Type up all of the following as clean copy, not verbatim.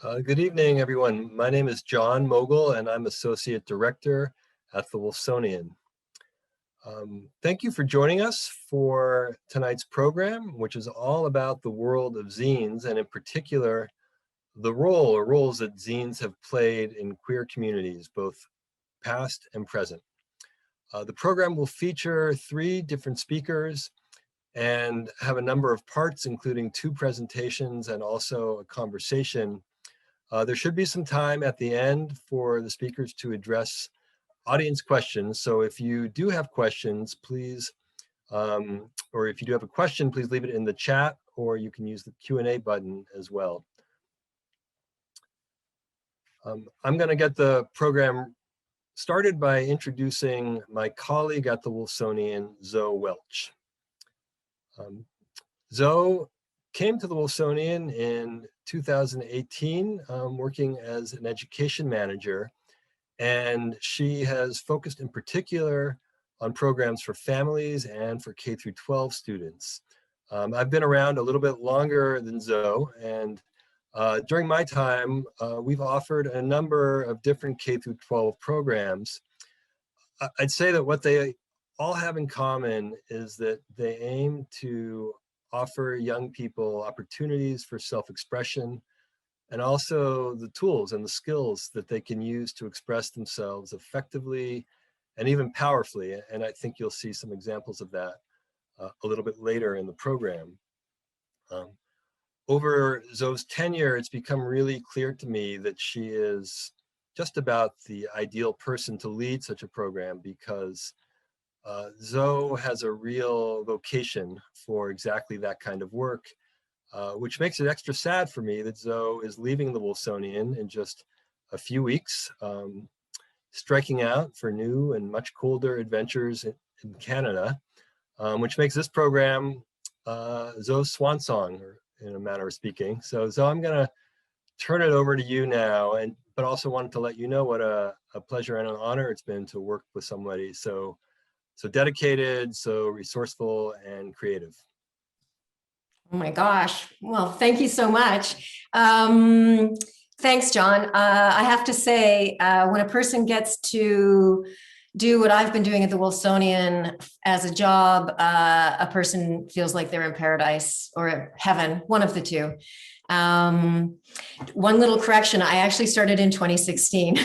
Good evening, everyone. My name is John Mogul, and I'm Associate Director at the Wolfsonian. Thank you for joining us for tonight's program, which is all about the world of zines, and in particular, the role or roles that zines have played in queer communities, both past and present. The program will feature 3 different speakers and have a number of parts, including 2 presentations and also a conversation. There should be some time at the end for the speakers to address audience questions. So if you do have questions, please, or if you do have a question, please leave it in the chat, or you can use the Q&A button as well. I'm going to get the program started by introducing my colleague at the Wolfsonian, Zoe Welch. Zoe came to the Wolfsonian in 2018, working as an education manager, and she has focused in particular on programs for families and for K-12 students. I've been around a little bit longer than Zoe, and during my time, we've offered a number of different K-12 programs. I'd say that what they all have in common is that they aim to offer young people opportunities for self-expression and also the tools and the skills that they can use to express themselves effectively and even powerfully. And I think you'll see some examples of that a little bit later in the program. Over Zoe's tenure, it's become really clear to me that she is just about the ideal person to lead such a program, because Zoe has a real vocation for exactly that kind of work, which makes it extra sad for me that Zoe is leaving the Wolfsonian in just a few weeks, striking out for new and much colder adventures in Canada, which makes this program Zoe's swan song, in a manner of speaking. So Zoe, I'm going to turn it over to you now, but also wanted to let you know what a pleasure and an honor it's been to work with somebody so dedicated, so resourceful and creative. Oh my gosh. Well, thank you so much. Thanks, John. I have to say, when a person gets to do what I've been doing at the Wolfsonian as a job, a person feels like they're in paradise or heaven, one of the two. One little correction, I actually started in 2016.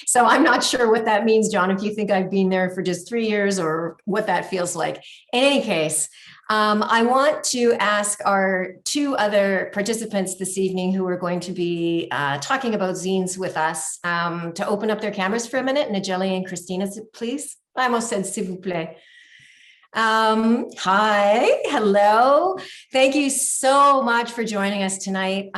So I'm not sure what that means, John, if you think I've been there for just 3 years or what that feels like. In any case, I want to ask our 2 other participants this evening who are going to be talking about zines with us to open up their cameras for a minute. N'agelie and Christina, please. I almost said s'il vous plaît. Hi, hello. Thank you so much for joining us tonight.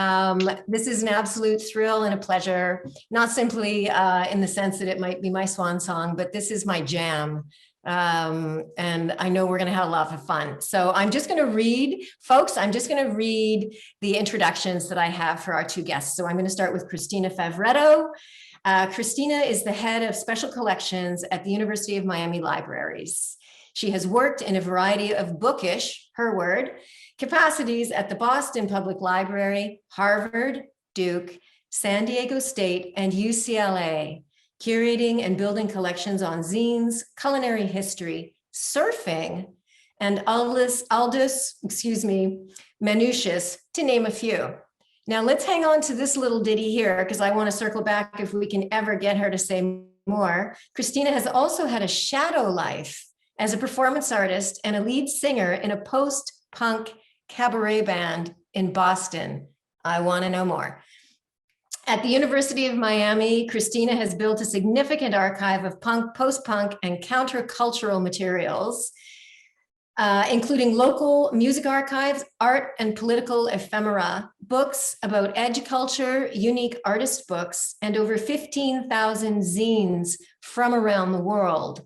This is an absolute thrill and a pleasure, not simply in the sense that it might be my swan song, but this is my jam. And I know we're going to have a lot of fun. So I'm just going to read, folks, I'm just going to read the introductions that I have for our 2 guests. So I'm going to start with Christina Favretto. Christina is the head of special collections at the University of Miami Libraries. She has worked in a variety of bookish, her word, capacities at the Boston Public Library, Harvard, Duke, San Diego State, and UCLA, curating and building collections on zines, culinary history, surfing, and Aldous Manutius, to name a few. Now let's hang on to this little ditty here, because I want to circle back if we can ever get her to say more. Christina has also had a shadow life as a performance artist and a lead singer in a post-punk cabaret band in Boston. I want to know more. At the University of Miami, Christina has built a significant archive of punk, post-punk, and countercultural materials, including local music archives, art and political ephemera, books about edge culture, unique artist books, and over 15,000 zines from around the world.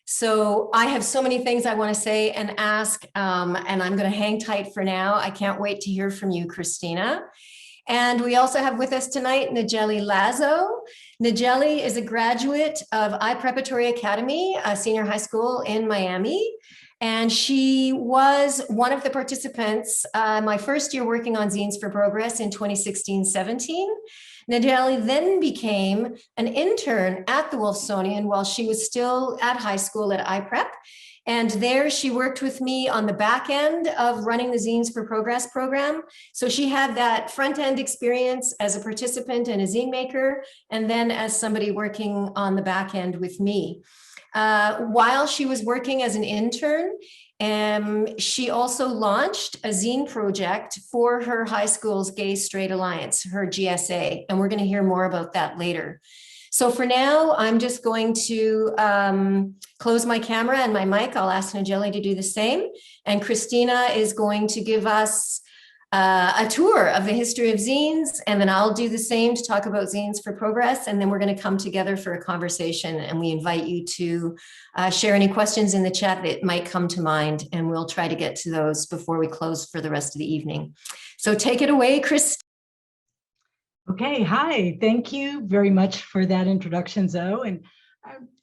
So I have so many things I want to say and ask, and I'm going to hang tight for now. I can't wait to hear from you, Christina. And we also have with us tonight N'agelie Lazo. N'agelie is a graduate of I Preparatory Academy, a senior high school in Miami, And she was one of the participants my first year working on Zines for Progress in 2016-17. N'agelie then became an intern at the Wolfsonian while she was still at high school at IPrep. And there she worked with me on the back end of running the Zines for Progress program. So she had that front end experience as a participant and a zine maker, and then as somebody working on the back end with me. While she was working as an intern, she also launched a zine project for her high school's Gay Straight Alliance, her GSA, and we're going to hear more about that later. So for now, I'm just going to close my camera and my mic. I'll ask N'agelie to do the same. And Christina is going to give us a tour of the history of zines, and then I'll do the same to talk about Zines for Progress, and then we're going to come together for a conversation, and we invite you to share any questions in the chat that might come to mind, and we'll try to get to those before we close for the rest of the evening. So take it away, Chris. Okay, hi, thank you very much for that introduction, Zoe. And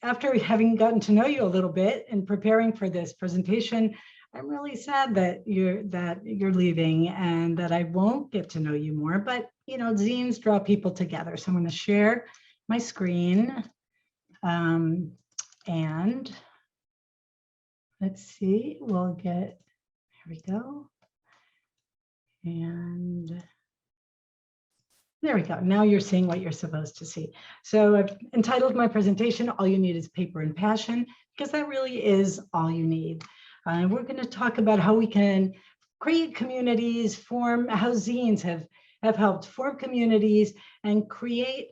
after having gotten to know you a little bit and preparing for this presentation, I'm really sad that you're leaving and that I won't get to know you more, but you know, zines draw people together. So I'm going to share my screen and let's see, we'll get, here we go. And there we go. Now you're seeing what you're supposed to see. So I've entitled my presentation, All You Need is Paper and Passion, because that really is all you need. We're going to talk about how we can create communities, how zines have helped form communities and create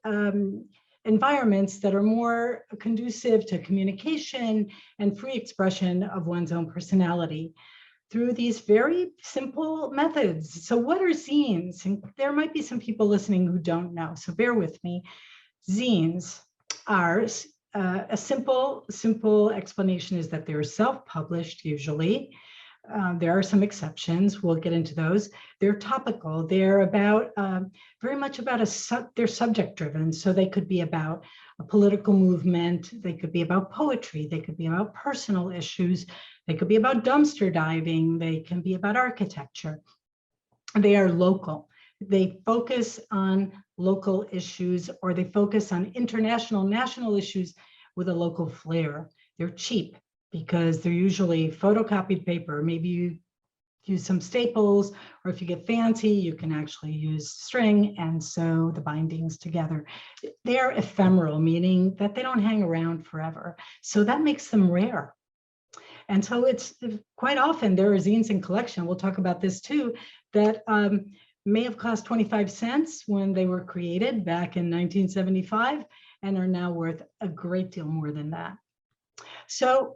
environments that are more conducive to communication and free expression of one's own personality through these very simple methods. So what are zines? And there might be some people listening who don't know, so bear with me. Zines are a simple explanation is that they're self-published usually. There are some exceptions. We'll get into those. They're topical. They're about very much about they're subject-driven. So they could be about a political movement. They could be about poetry. They could be about personal issues. They could be about dumpster diving. They can be about architecture. They are local. They focus on local issues, or they focus on national issues with a local flair. They're cheap because they're usually photocopied paper. Maybe you use some staples, or if you get fancy, you can actually use string and sew the bindings together. They're ephemeral, meaning that they don't hang around forever. So that makes them rare. And so it's quite often there are zines in collection, we'll talk about this too, that may have cost 25 cents when they were created back in 1975 and are now worth a great deal more than that. So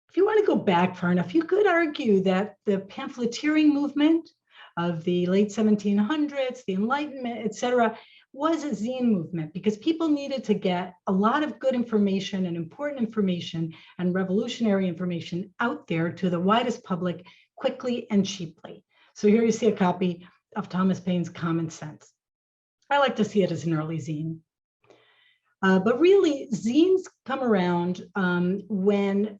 if you want to go back far enough, you could argue that the pamphleteering movement of the late 1700s, the Enlightenment, etc., was a zine movement because people needed to get a lot of good information and important information and revolutionary information out there to the widest public quickly and cheaply. So here you see a copy of Thomas Payne's Common Sense. I like to see it as an early zine. But really, zines come around when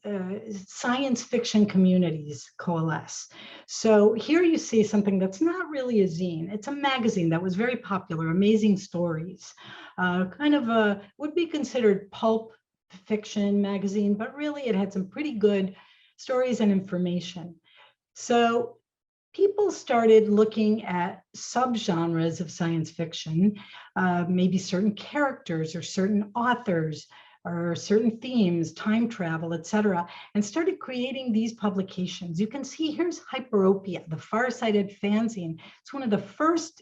science fiction communities coalesce. So here you see something that's not really a zine. It's a magazine that was very popular, Amazing Stories, kind of a, would be considered pulp fiction magazine, but really it had some pretty good stories and information. So people started looking at subgenres of science fiction, maybe certain characters or certain authors or certain themes, time travel, etc., and started creating these publications. You can see here's Hyperopia, the far-sighted fanzine. It's one of the first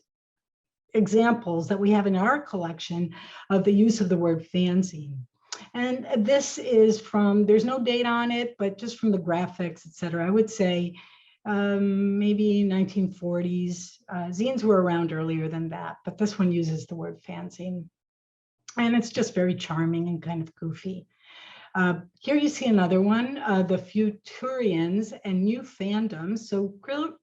examples that we have in our collection of the use of the word fanzine. And this is from, there's no date on it, but just from the graphics, etc., I would say maybe 1940s. Zines were around earlier than that, but this one uses the word fanzine. And it's just very charming and kind of goofy. Here you see another one, the Futurians and New Fandoms. So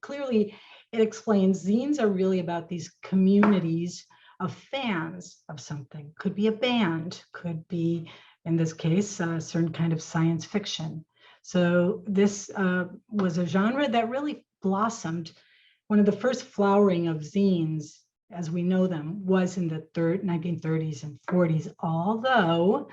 clearly it explains zines are really about these communities of fans of something. Could be a band, could be, in this case, a certain kind of science fiction. So this was a genre that really blossomed. One of the first flowering of zines, as we know them, was in the 1930s and 40s, although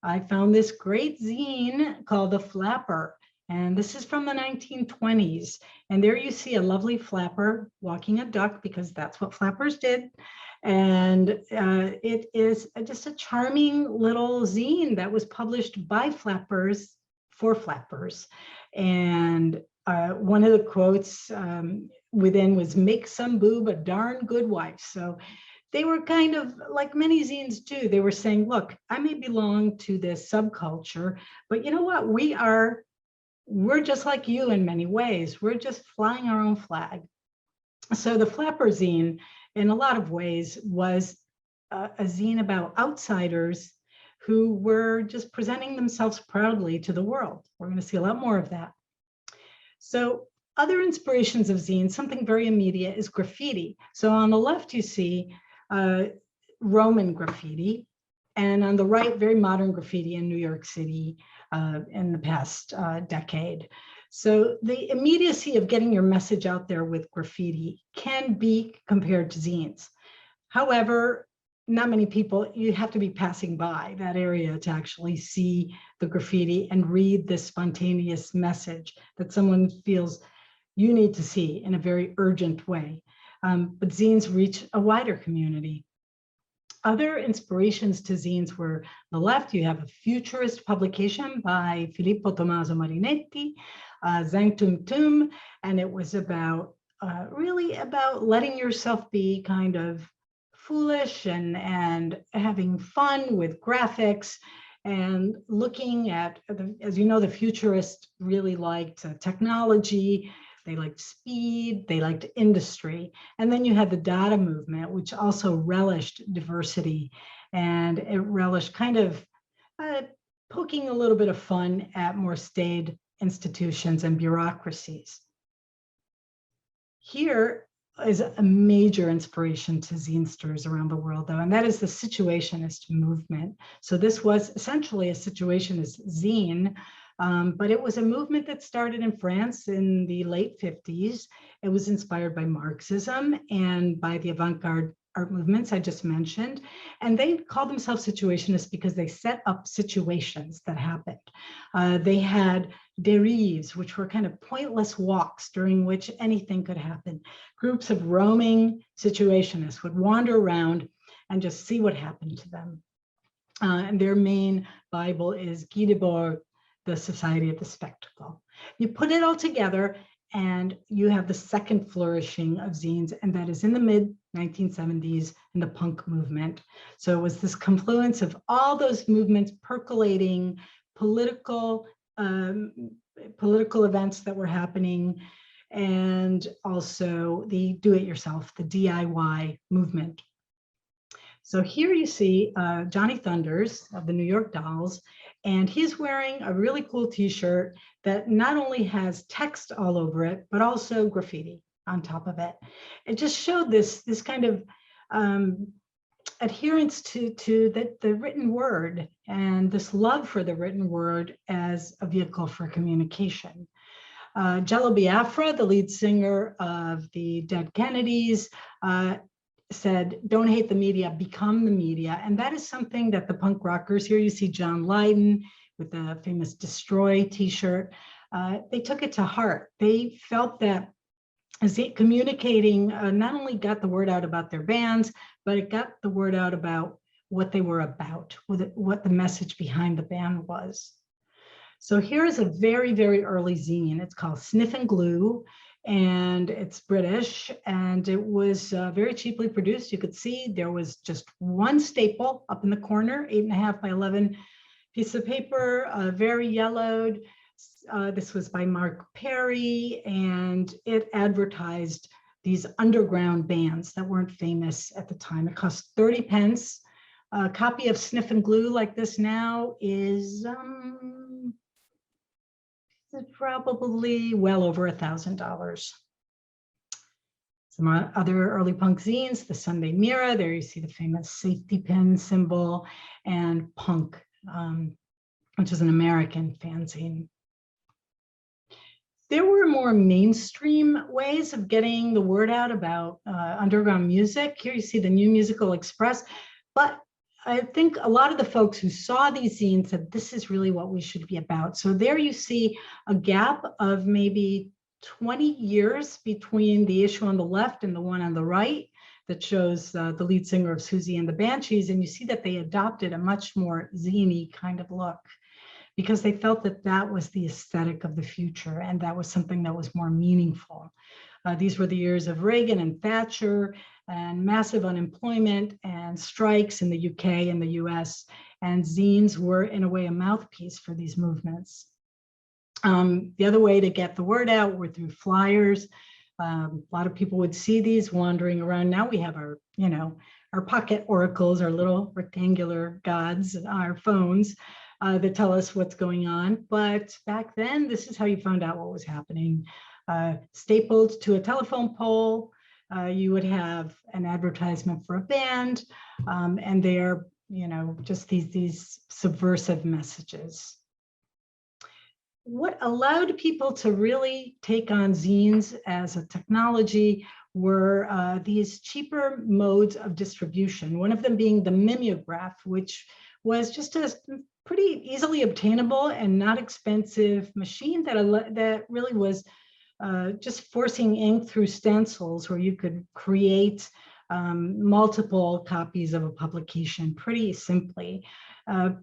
I found this great zine called The Flapper, and this is from the 1920s. And there you see a lovely flapper walking a duck, because that's what flappers did. And it is just a charming little zine that was published by flappers for flappers. And one of the quotes within was, "Make some boob a darn good wife." So they were kind of like many zines do. They were saying, look, I may belong to this subculture, but you know what? We're just like you in many ways. We're just flying our own flag. So the Flapper zine, in a lot of ways, was a zine about outsiders who were just presenting themselves proudly to the world. We're going to see a lot more of that. So other inspirations of zines, something very immediate, is graffiti. So on the left, you see Roman graffiti, and on the right, very modern graffiti in New York City in the past decade. So the immediacy of getting your message out there with graffiti can be compared to zines. However, not many people, you have to be passing by that area to actually see the graffiti and read this spontaneous message that someone feels you need to see in a very urgent way. But zines reach a wider community. Other inspirations to zines were, on the left, you have a futurist publication by Filippo Tommaso Marinetti, Zang Tum Tum, and it was about really about letting yourself be kind of foolish and having fun with graphics and looking at, as you know, the futurists really liked technology. They liked speed, they liked industry. And then you had the Dada movement, which also relished diversity, and it relished kind of poking a little bit of fun at more staid institutions and bureaucracies. Here is a major inspiration to zinesters around the world, though, and that is the Situationist movement. So this was essentially a Situationist zine, but it was a movement that started in France in the late 50s. It was inspired by Marxism and by the avant-garde art movements I just mentioned. And they called themselves Situationists because they set up situations that happened. They had dérives, which were kind of pointless walks during which anything could happen. Groups of roaming Situationists would wander around and just see what happened to them. And their main Bible is Guy Debord, The Society of the Spectacle. You put it all together and you have the second flourishing of zines, and that is in the mid-1970s in the punk movement. So it was this confluence of all those movements percolating, political events that were happening, and also the do-it-yourself, the DIY movement. So here you see Johnny Thunders of the New York Dolls, and he's wearing a really cool t-shirt that not only has text all over it, but also graffiti on top of it. It just showed this kind of adherence to the written word, and this love for the written word as a vehicle for communication. Jello Biafra, the lead singer of the Dead Kennedys, said, "Don't hate the media, become the media." And that is something that the punk rockers, here you see John Lydon with the famous Destroy t-shirt, they took it to heart. They felt that as they communicating not only got the word out about their bands, but it got the word out about what they were about, what the message behind the band was. So here is a very, very early zine. It's called Sniff and Glue, and it's British, and it was very cheaply produced. You could see there was just one staple up in the corner, 8.5 by 11 piece of paper, very yellowed. This was by Mark Perry, and it advertised these underground bands that weren't famous at the time. It cost 30 pence. A copy of Sniff and Glue like this now is probably well over $1,000. Some other early punk zines, the Sunday Mirror, there you see the famous safety pin symbol, and Punk, which is an American fanzine. There were more mainstream ways of getting the word out about underground music. Here you see the New Musical Express, but I think a lot of the folks who saw these zines said, this is really what we should be about. So there you see a gap of maybe 20 years between the issue on the left and the one on the right that shows the lead singer of Susie and the Banshees. And you see that they adopted a much more zine-y kind of look, because they felt that that was the aesthetic of the future, and that was something that was more meaningful. These were the years of Reagan and Thatcher and massive unemployment and strikes in the UK and the US, and zines were in a way a mouthpiece for these movements. The other way to get the word out were through flyers. A lot of people would see these wandering around. Now we have our, our pocket oracles, our little rectangular gods, our phones that tell us what's going on. But back then, this is how you found out what was happening. Stapled to a telephone pole, you would have an advertisement for a band, and they're, just these subversive messages. What allowed people to really take on zines as a technology were these cheaper modes of distribution, one of them being the mimeograph, which was just a pretty easily obtainable and not expensive machine that really was just forcing ink through stencils, where you could create multiple copies of a publication pretty simply.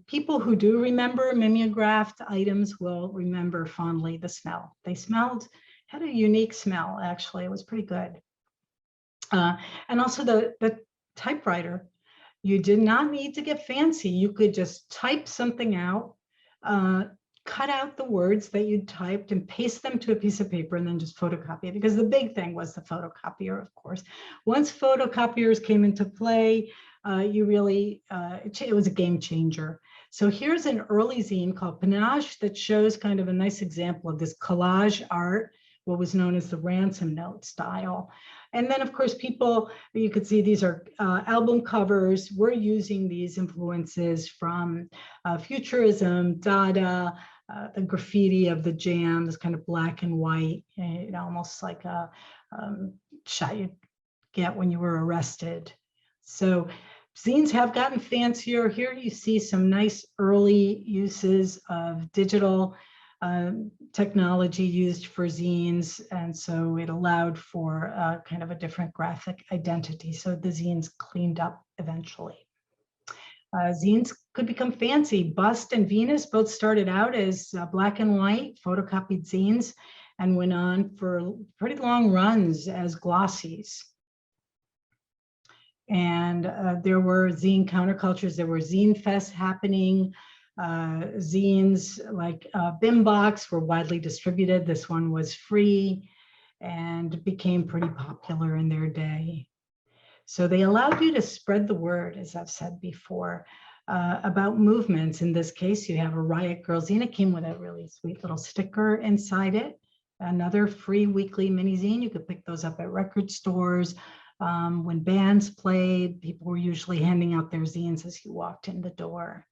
People who do remember mimeographed items will remember fondly the smell. They had a unique smell, actually. It was pretty good. And also the typewriter. You did not need to get fancy. You could just type something out, cut out the words that you typed and paste them to a piece of paper, and then just photocopy it, because the big thing was the photocopier, of course. Once photocopiers came into play, it was a game changer. So here's an early zine called Panache that shows kind of a nice example of this collage art, what was known as the ransom note style. And then, of course, you could see these are album covers. We're using these influences from Futurism, Dada, the graffiti of the Jam, this kind of black and white, almost like a shot you'd get when you were arrested. So zines have gotten fancier. Here you see some nice early uses of digital technology used for zines, and so it allowed for kind of a different graphic identity. So the zines cleaned up eventually. Zines could become fancy. Bust and Venus both started out as black and white photocopied zines and went on for pretty long runs as glossies. And there were zine countercultures. There were zine fests happening. Zines like Bimbox were widely distributed. This one was free and became pretty popular in their day. So they allowed you to spread the word, as I've said before, about movements. In this case, you have a Riot Girl zine. It came with a really sweet little sticker inside it. Another free weekly mini zine. You could pick those up at record stores. When bands played, people were usually handing out their zines as you walked in the door.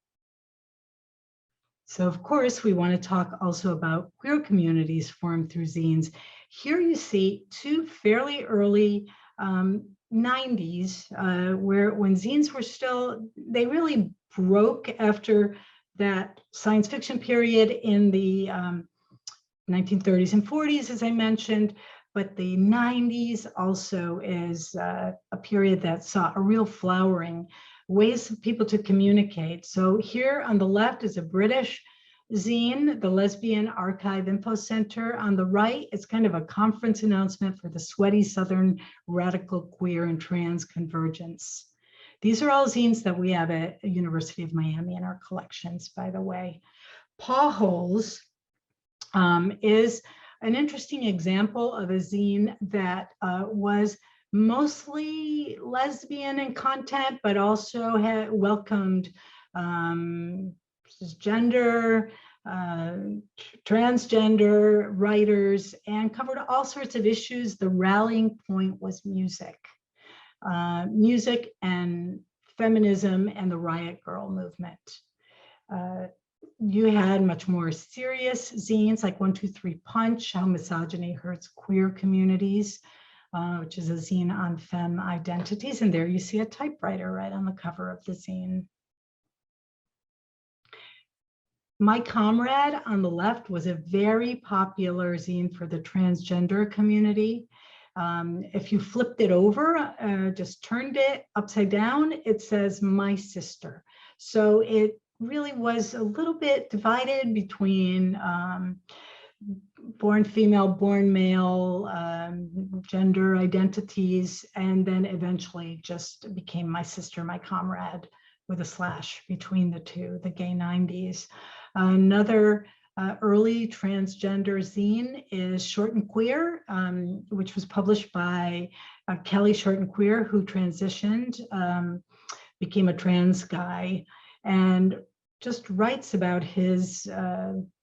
So, of course, we want to talk also about queer communities formed through zines. Here you see two fairly early 90s, when zines were still, they really broke after that science fiction period in the 1930s and 40s, as I mentioned. But the 90s also is a period that saw a real flowering, ways of people to communicate. So here on the left is a British zine, the Lesbian Archive Info Center. On the right, it's kind of a conference announcement for the sweaty Southern radical queer and trans convergence. These are all zines that we have at University of Miami in our collections, by the way. Paw Holes is an interesting example of a zine that was mostly lesbian in content, but also had welcomed gender, transgender writers, and covered all sorts of issues. The rallying point was music and feminism and the Riot Girl movement. You had much more serious zines like 1, 2, 3 Punch, How Misogyny Hurts Queer Communities, which is a zine on femme identities. And there you see a typewriter right on the cover of the zine. My Comrade on the left was a very popular zine for the transgender community. If you flipped it over, just turned it upside down, it says My Sister. So it really was a little bit divided between born female, born male, gender identities, and then eventually just became My Sister, My Comrade, with a slash between the two, the gay 90s. Another early transgender zine is Short and Queer, which was published by Kelly Short and Queer, who transitioned, became a trans guy, and just writes about his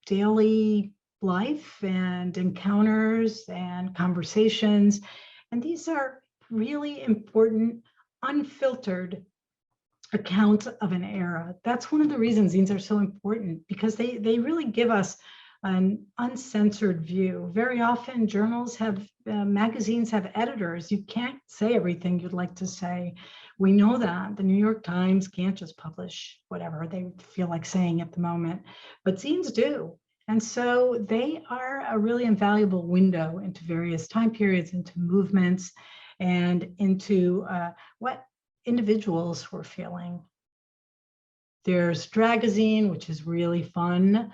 daily life and encounters and conversations. And these are really important, unfiltered account of an era. That's one of the reasons zines are so important, because they really give us an uncensored view. Very often journals have, magazines have editors. You can't say everything you'd like to say. We know that. The New York Times can't just publish whatever they feel like saying at the moment, but zines do. And so they are a really invaluable window into various time periods, into movements, and into what individuals were feeling. There's Dragazine, which is really fun,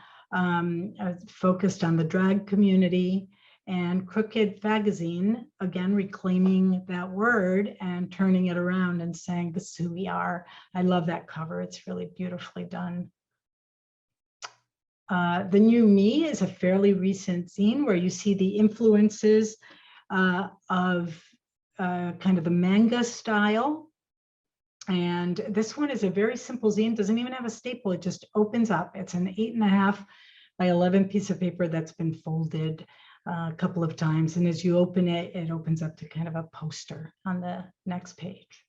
focused on the drag community, and Crooked Fagazine, again, reclaiming that word and turning it around and saying, this is who we are. I love that cover. It's really beautifully done. The New Me is a fairly recent zine where you see the influences of kind of the manga style. And this one is a very simple zine, doesn't even have a staple, it just opens up. It's an 8.5 by 11 piece of paper that's been folded a couple of times. And as you open it, it opens up to kind of a poster on the next page.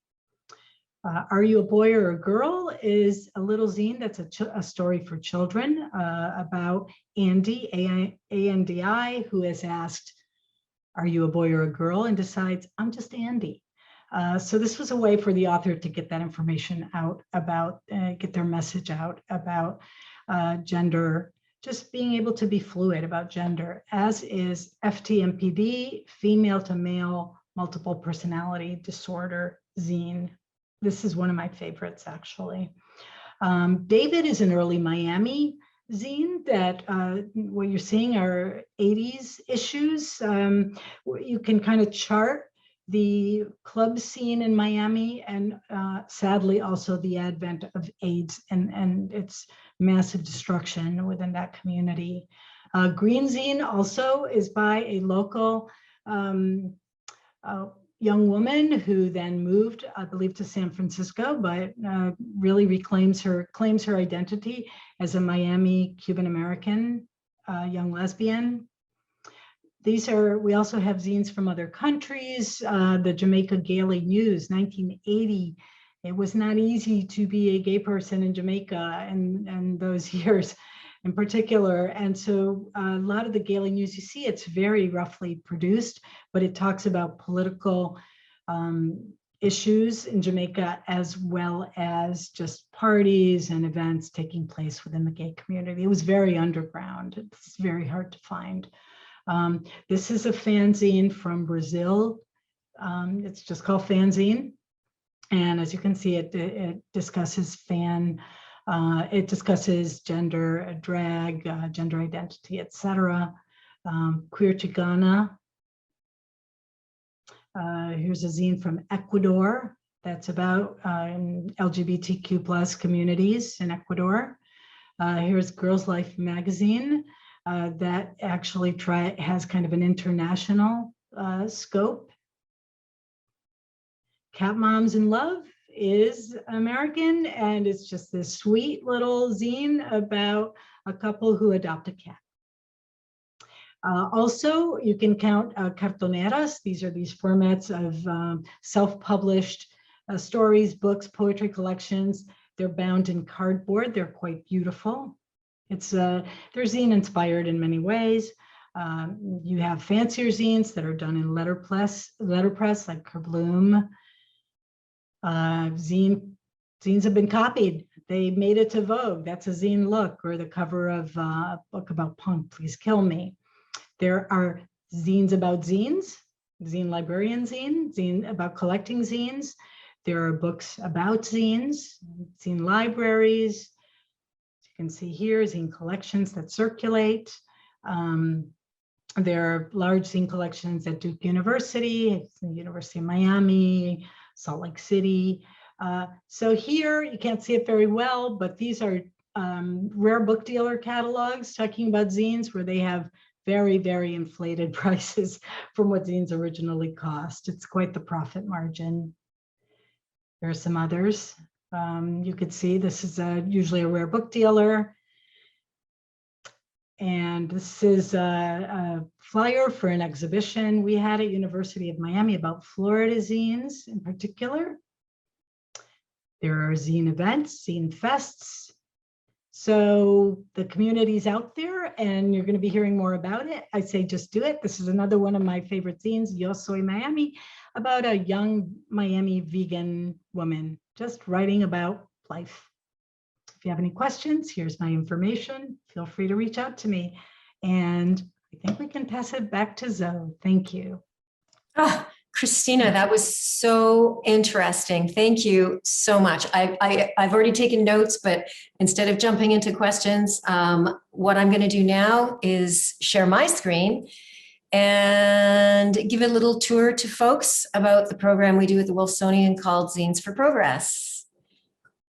Are You a Boy or a Girl is a little zine that's a story for children about Andy, A-N-D-I, who is asked, are you a boy or a girl? And decides, I'm just Andy. So this was a way for the author to get that information out about, get their message out about gender, just being able to be fluid about gender, as is FTMPD, Female to Male Multiple Personality Disorder zine. This is one of my favorites, actually. David is an early Miami zine that what you're seeing are 80s issues. You can kind of chart the club scene in Miami, and sadly also the advent of AIDS and its massive destruction within that community. Green Zine also is by a local young woman who then moved, I believe, to San Francisco, but really claims her identity as a Miami Cuban-American young lesbian. We also have zines from other countries. The Jamaica Daily News, 1980. It was not easy to be a gay person in Jamaica and those years in particular. And so a lot of the Daily News you see, it's very roughly produced, but it talks about political issues in Jamaica, as well as just parties and events taking place within the gay community. It was very underground. It's very hard to find. This is a fanzine from Brazil. It's just called Fanzine. And as you can see, it discusses it discusses gender, drag, gender identity, etc. Queer Chicana. Here's a zine from Ecuador that's about LGBTQ+ communities in Ecuador. Here's Girls Life magazine that actually has kind of an international scope. Cat Moms in Love is American, and it's just this sweet little zine about a couple who adopt a cat. Also, you can count cartoneras. These are these formats of self-published stories, books, poetry collections. They're bound in cardboard. They're quite beautiful. They're zine inspired in many ways. You have fancier zines that are done in letterpress like Kerbloom. Zines have been copied. They made it to Vogue. That's a zine look, or the cover of a book about punk, Please Kill Me. There are zines about zines, zine librarian zine about collecting zines. There are books about zines, zine libraries. As you can see here, zine collections that circulate. There are large zine collections at Duke University, the University of Miami, Salt Lake City. So here, you can't see it very well, but these are rare book dealer catalogs talking about zines where they have very, very inflated prices from what zines originally cost. It's quite the profit margin. There are some others. You could see this is usually a rare book dealer. And this is a flyer for an exhibition we had at University of Miami about Florida zines in particular. There are zine events, zine fests. So the community's out there and you're going to be hearing more about it. I say just do it. This is another one of my favorite zines, Yo Soy Miami, about a young Miami vegan woman just writing about life. If you have any questions, here's my information. Feel free to reach out to me. And I think we can pass it back to Zoe. Thank you. Oh, Christina, that was so interesting. Thank you so much. I've already taken notes, but instead of jumping into questions, what I'm going to do now is share my screen and give a little tour to folks about the program we do at the Wolfsonian called Zines for Progress.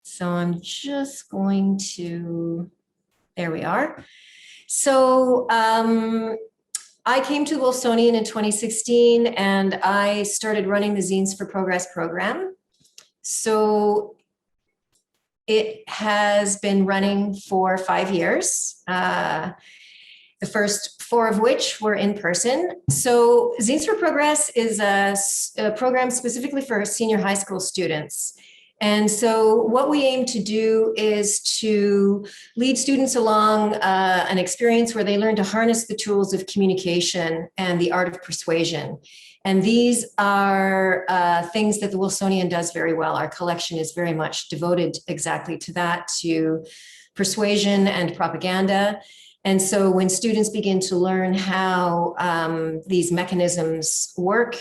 So I'm just going to, there we are. So I came to Wolfsonian in 2016 and I started running the Zines for Progress program. So it has been running for 5 years, the first 4 of which were in person. So Zines for Progress is a program specifically for senior high school students. And so what we aim to do is to lead students along an experience where they learn to harness the tools of communication and the art of persuasion. And these are things that the Wolfsonian does very well. Our collection is very much devoted exactly to that, to persuasion and propaganda. And so when students begin to learn how these mechanisms work,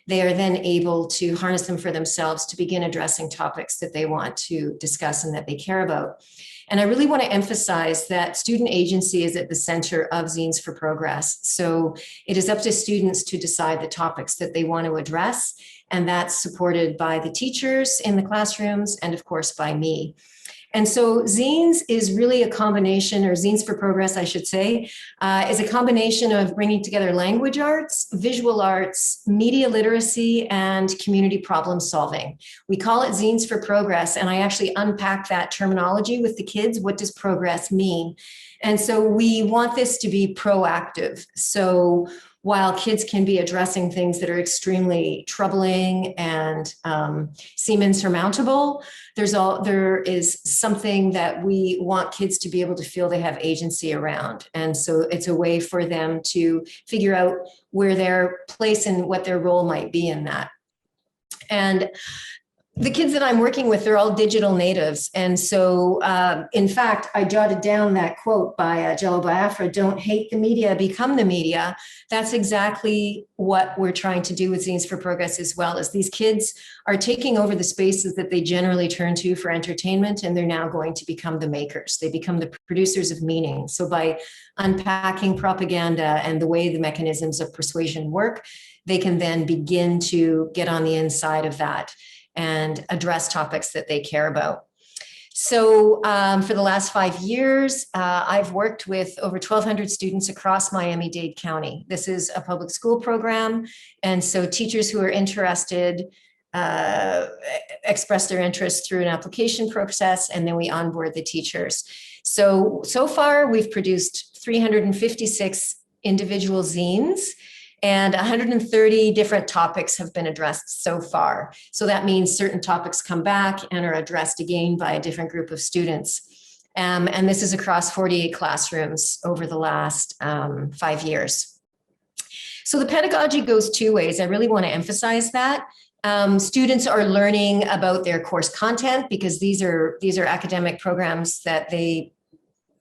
they are then able to harness them for themselves to begin addressing topics that they want to discuss and that they care about. And I really want to emphasize that student agency is at the center of Zines for Progress. So it is up to students to decide the topics that they want to address, and that's supported by the teachers in the classrooms and of course by me. And so Zines is really a combination, or Zines for Progress, I should say, is a combination of bringing together language arts, visual arts, media literacy, and community problem solving. We call it Zines for Progress, and I actually unpack that terminology with the kids. What does progress mean? And so we want this to be proactive. So while kids can be addressing things that are extremely troubling and seem insurmountable, there is something that we want kids to be able to feel they have agency around. And so it's a way for them to figure out where their place and what their role might be in that. And the kids that I'm working with, they're all digital natives. And so, in fact, I jotted down that quote by Jello Biafra, "Don't hate the media, become the media." That's exactly what we're trying to do with Zines for Progress as well, as these kids are taking over the spaces that they generally turn to for entertainment, and they're now going to become the makers. They become the producers of meaning. So by unpacking propaganda and the way the mechanisms of persuasion work, they can then begin to get on the inside of that and address topics that they care about. So for the last 5 years, I've worked with over 1,200 students across Miami-Dade County. This is a public school program. And so teachers who are interested express their interest through an application process, and then we onboard the teachers. So far we've produced 356 individual zines, and 130 different topics have been addressed so far. So that means certain topics come back and are addressed again by a different group of students. And this is across 48 classrooms over the last 5 years. So the pedagogy goes two ways. I really want to emphasize that. Students are learning about their course content because these are academic programs that they,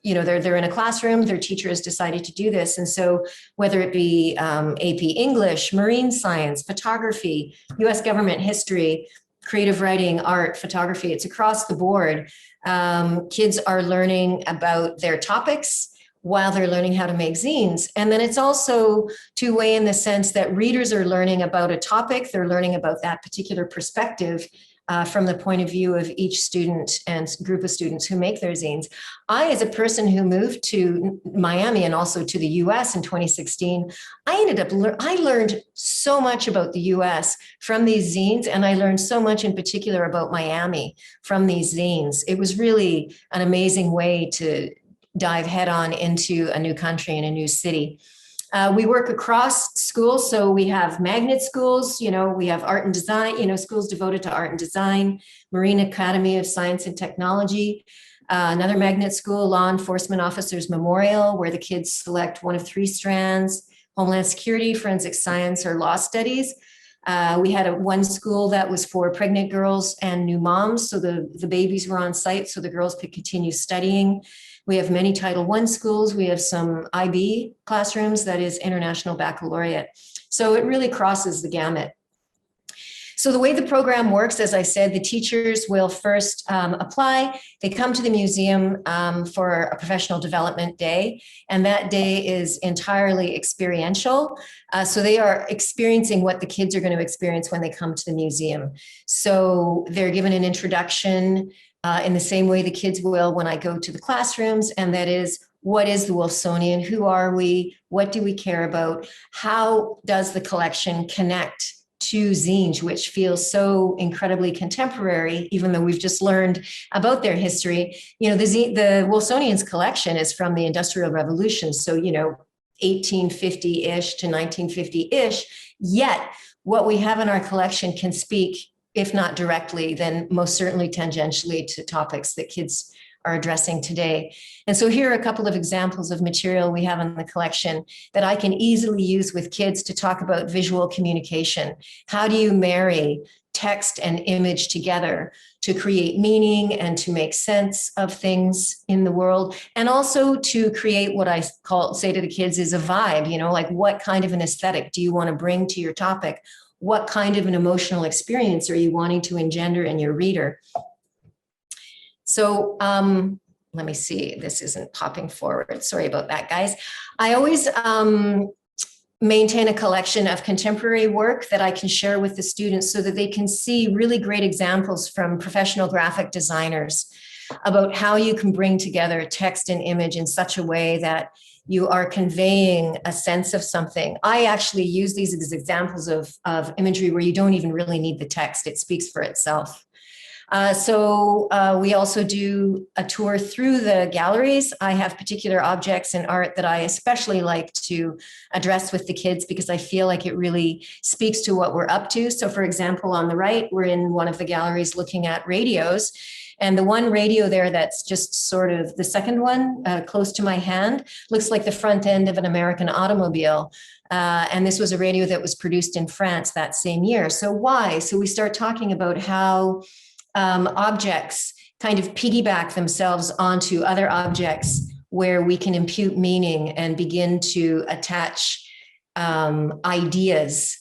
they're in a classroom, their teacher has decided to do this. And so whether it be AP English, marine science, photography, US government history, creative writing, art, photography, it's across the board. Kids are learning about their topics while they're learning how to make zines. And then it's also two-way in the sense that readers are learning about a topic, they're learning about that particular perspective from the point of view of each student and group of students who make their zines. I, as a person who moved to Miami and also to the US in 2016, I learned so much about the US from these zines, and I learned so much in particular about Miami from these zines. It was really an amazing way to dive head on into a new country and a new city. We work across schools. So we have magnet schools, we have art and design, schools devoted to art and design, Marine Academy of Science and Technology, another magnet school, Law Enforcement Officers Memorial, where the kids select one of 3 strands, Homeland Security, Forensic Science, or Law Studies. We had one school that was for pregnant girls and new moms. So the babies were on site so the girls could continue studying. We have many Title I schools. We have some IB classrooms, that is International Baccalaureate. So it really crosses the gamut. So the way the program works, as I said, the teachers will first apply. They come to the museum for a professional development day, and that day is entirely experiential. So they are experiencing what the kids are going to experience when they come to the museum. So they're given an introduction in the same way the kids will when I go to the classrooms, and that is, what is the Wolfsonian? Who are we? What do we care about? How does the collection connect to zines, which feels so incredibly contemporary, even though we've just learned about their history? The Wolfsonian's collection is from the Industrial Revolution, so 1850-ish to 1950-ish, yet what we have in our collection can speak, if not directly, then most certainly tangentially to topics that kids are addressing today. And so here are a couple of examples of material we have in the collection that I can easily use with kids to talk about visual communication. How do you marry text and image together to create meaning and to make sense of things in the world, and also to create what I say to the kids is a vibe, like what kind of an aesthetic do you want to bring to your topic? What kind of an emotional experience are you wanting to engender in your reader? So let me see, this isn't popping forward. Sorry about that, guys. I always maintain a collection of contemporary work that I can share with the students so that they can see really great examples from professional graphic designers about how you can bring together text and image in such a way that you are conveying a sense of something. I actually use these as examples of imagery where you don't even really need the text. It speaks for itself. So we also do a tour through the galleries. I have particular objects in art that I especially like to address with the kids because I feel like it really speaks to what we're up to. So for example, on the right, we're in one of the galleries looking at radios. And the one radio there that's just sort of the second one, close to my hand, looks like the front end of an American automobile. And this was a radio that was produced in France that same year. So why? So we start talking about how objects kind of piggyback themselves onto other objects where we can impute meaning and begin to attach ideas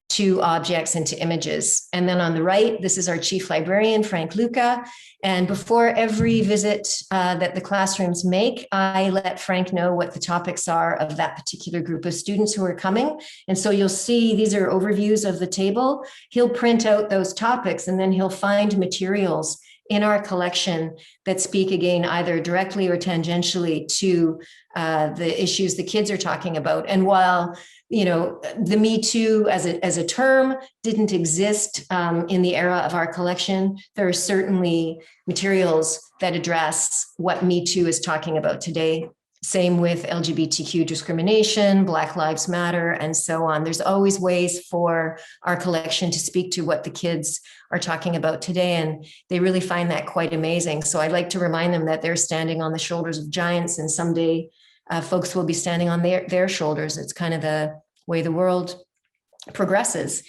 to objects and to images. And then on the right, this is our chief librarian, Frank Luca. And before every visit that the classrooms make, I let Frank know what the topics are of that particular group of students who are coming. And so you'll see these are overviews of the table. He'll print out those topics and then he'll find materials in our collection that speak again, either directly or tangentially to the issues the kids are talking about. And while the Me Too as a term didn't exist in the era of our collection, there are certainly materials that address what Me Too is talking about today. Same with LGBTQ discrimination, Black Lives Matter, and so on. There's always ways for our collection to speak to what the kids are talking about today, and they really find that quite amazing. So I'd like to remind them that they're standing on the shoulders of giants, and someday folks will be standing on their shoulders. It's kind of the way the world progresses.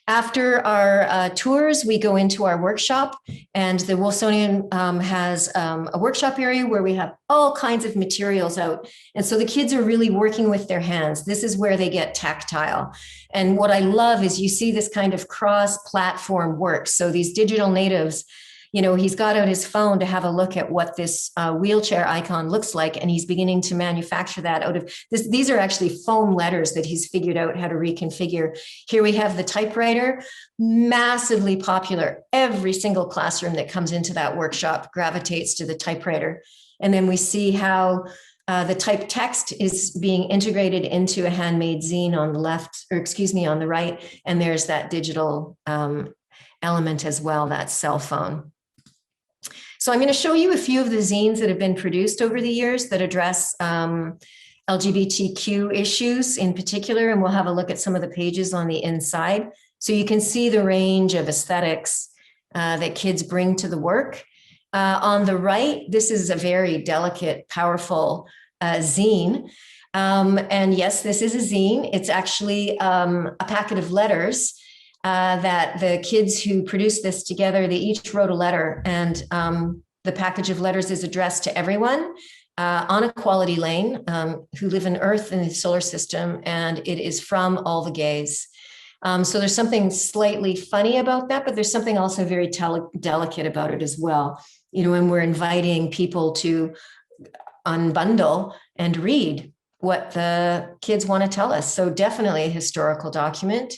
After our tours, we go into our workshop, and the Wolfsonian has a workshop area where we have all kinds of materials out. And so the kids are really working with their hands. This is where they get tactile. And what I love is you see this kind of cross-platform work. So these digital natives, you know, he's got out his phone to have a look at what this wheelchair icon looks like, and he's beginning to manufacture that out of this. These are actually foam letters that he's figured out how to reconfigure. Here we have the typewriter, massively popular. Every single classroom that comes into that workshop gravitates to the typewriter. And then we see how the typed text is being integrated into a handmade zine on the left, or excuse me, on the right. And there's that digital element as well, that cell phone. So I'm going to show you a few of the zines that have been produced over the years that address LGBTQ issues in particular, and we'll have a look at some of the pages on the inside. So you can see the range of aesthetics that kids bring to the work. On the right, this is a very delicate, powerful zine. And yes, this is a zine. It's actually a packet of letters that the kids who produced this together, they each wrote a letter, and the package of letters is addressed to everyone on equality lane who live in Earth in the solar system, and it is from all the gays. So there's something slightly funny about that, but there's something also very delicate about it as well. You know, and we're inviting people to unbundle and read what the kids want to tell us. So definitely a historical document.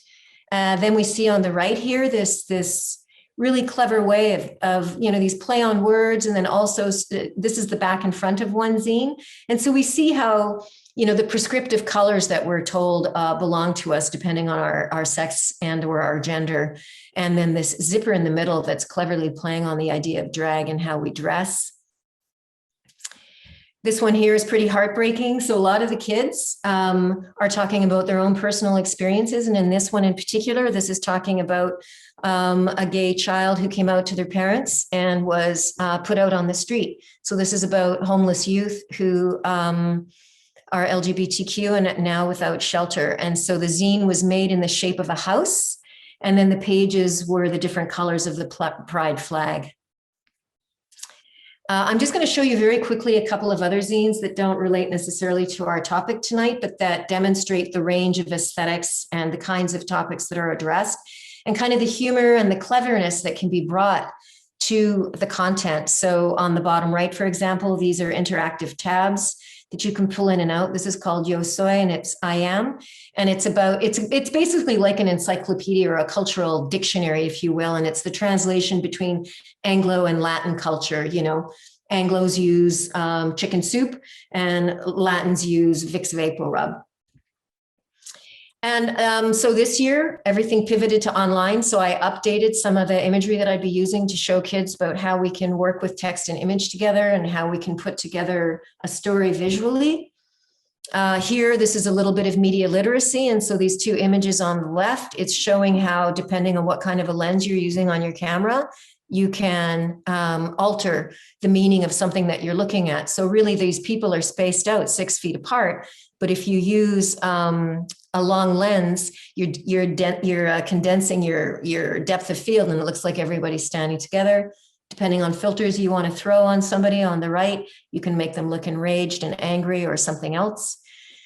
Then we see on the right here, this really clever way of, you know, these play on words. And then also this is the back and front of one zine. And so we see how, you know, the prescriptive colors that we're told belong to us depending on our sex and or our gender. And then this zipper in the middle that's cleverly playing on the idea of drag and how we dress. This one here is pretty heartbreaking. So a lot of the kids are talking about their own personal experiences. And in this one in particular, this is talking about a gay child who came out to their parents and was put out on the street. So this is about homeless youth who are LGBTQ and now without shelter. And so the zine was made in the shape of a house. And then the pages were the different colors of the pride flag. I'm just going to show you very quickly a couple of other zines that don't relate necessarily to our topic tonight, but that demonstrate the range of aesthetics and the kinds of topics that are addressed and kind of the humor and the cleverness that can be brought to the content. So on the bottom right, for example, these are interactive tabs that you can pull in and out. This is called Yo Soy, and it's I am. And it's about, it's basically like an encyclopedia or a cultural dictionary, if you will. And it's the translation between Anglo and Latin culture. You know, Anglos use chicken soup and Latins use Vicks VapoRub. And so this year, everything pivoted to online. So I updated some of the imagery that I'd be using to show kids about how we can work with text and image together and how we can put together a story visually. Here, this is a little bit of media literacy. And so these two images on the left, it's showing how, depending on what kind of a lens you're using on your camera, you can alter the meaning of something that you're looking at. So really, these people are spaced out 6 feet apart. But if you use a long lens, you're condensing your depth of field, and it looks like everybody's standing together. Depending on filters you want to throw on somebody on the right, you can make them look enraged and angry or something else.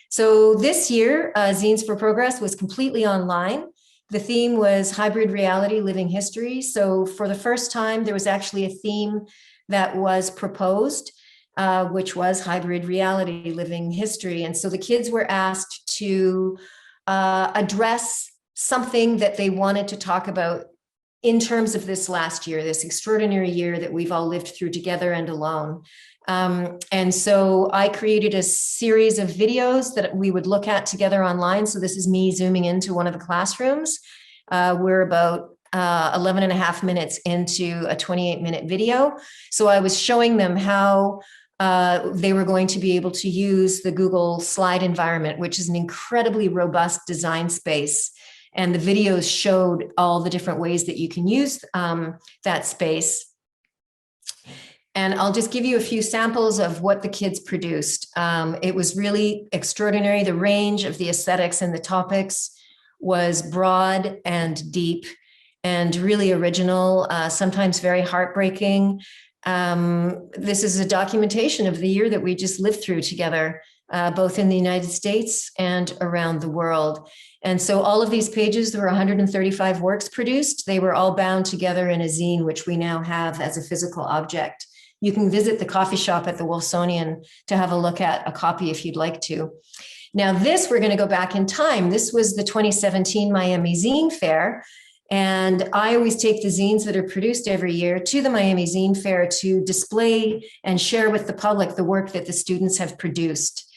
So this year, Zines for Progress was completely online. The theme was hybrid reality, living history. So for the first time, there was actually a theme that was proposed, which was hybrid reality, living history. And so the kids were asked to address something that they wanted to talk about in terms of this last year, this extraordinary year that we've all lived through together and alone. And so I created a series of videos that we would look at together online. So this is me zooming into one of the classrooms. We're about 11 and a half minutes into a 28-minute video. So I was showing them how they were going to be able to use the Google Slide environment, which is an incredibly robust design space. And the videos showed all the different ways that you can use that space. And I'll just give you a few samples of what the kids produced. It was really extraordinary. The range of the aesthetics and the topics was broad and deep and really original, sometimes very heartbreaking. This is a documentation of the year that we just lived through together, both in the United States and around the world. And so all of these pages, there were 135 works produced. They were all bound together in a zine, which we now have as a physical object. You can visit the coffee shop at the Wolfsonian to have a look at a copy if you'd like to. Now this, we're going to go back in time. This was the 2017 Miami Zine Fair. And I always take the zines that are produced every year to the Miami Zine Fair to display and share with the public the work that the students have produced.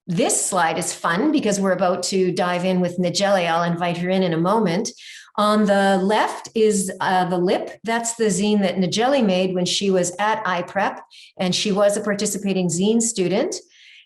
This slide is fun because we're about to dive in with N'agelie. I'll invite her in a moment. On the left is the Lip. That's the zine that N'agelie made when she was at iPrep, and she was a participating zine student.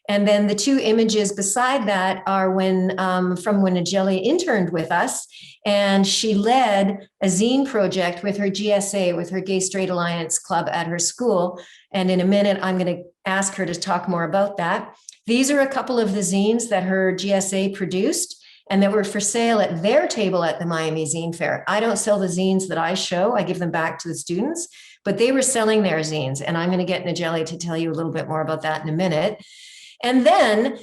And then the two images beside that are when from when N'agelie interned with us, and she led a zine project with her GSA, with her Gay Straight Alliance Club at her school. And in a minute, I'm going to ask her to talk more about that. These are a couple of the zines that her GSA produced and that were for sale at their table at the Miami Zine Fair. I don't sell the zines that I show, I give them back to the students, but they were selling their zines. And I'm going to get N'agelie to tell you a little bit more about that in a minute. And then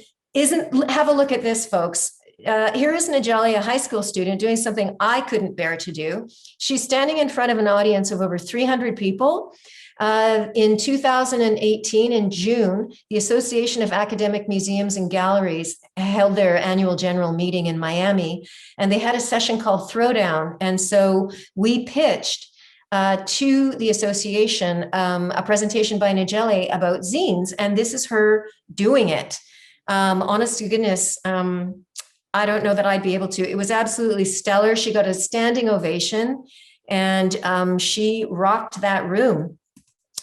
have a look at this, folks. Here is N'agelie, a high school student, doing something I couldn't bear to do. She's standing in front of an audience of over 300 people. In 2018, in June, the Association of Academic Museums and Galleries held their annual general meeting in Miami, and they had a session called Throwdown. And so we pitched to the association a presentation by N'agelie about zines, and this is her doing it. Honest to goodness, I don't know that I'd be able to. It was absolutely stellar. She got a standing ovation, and she rocked that room.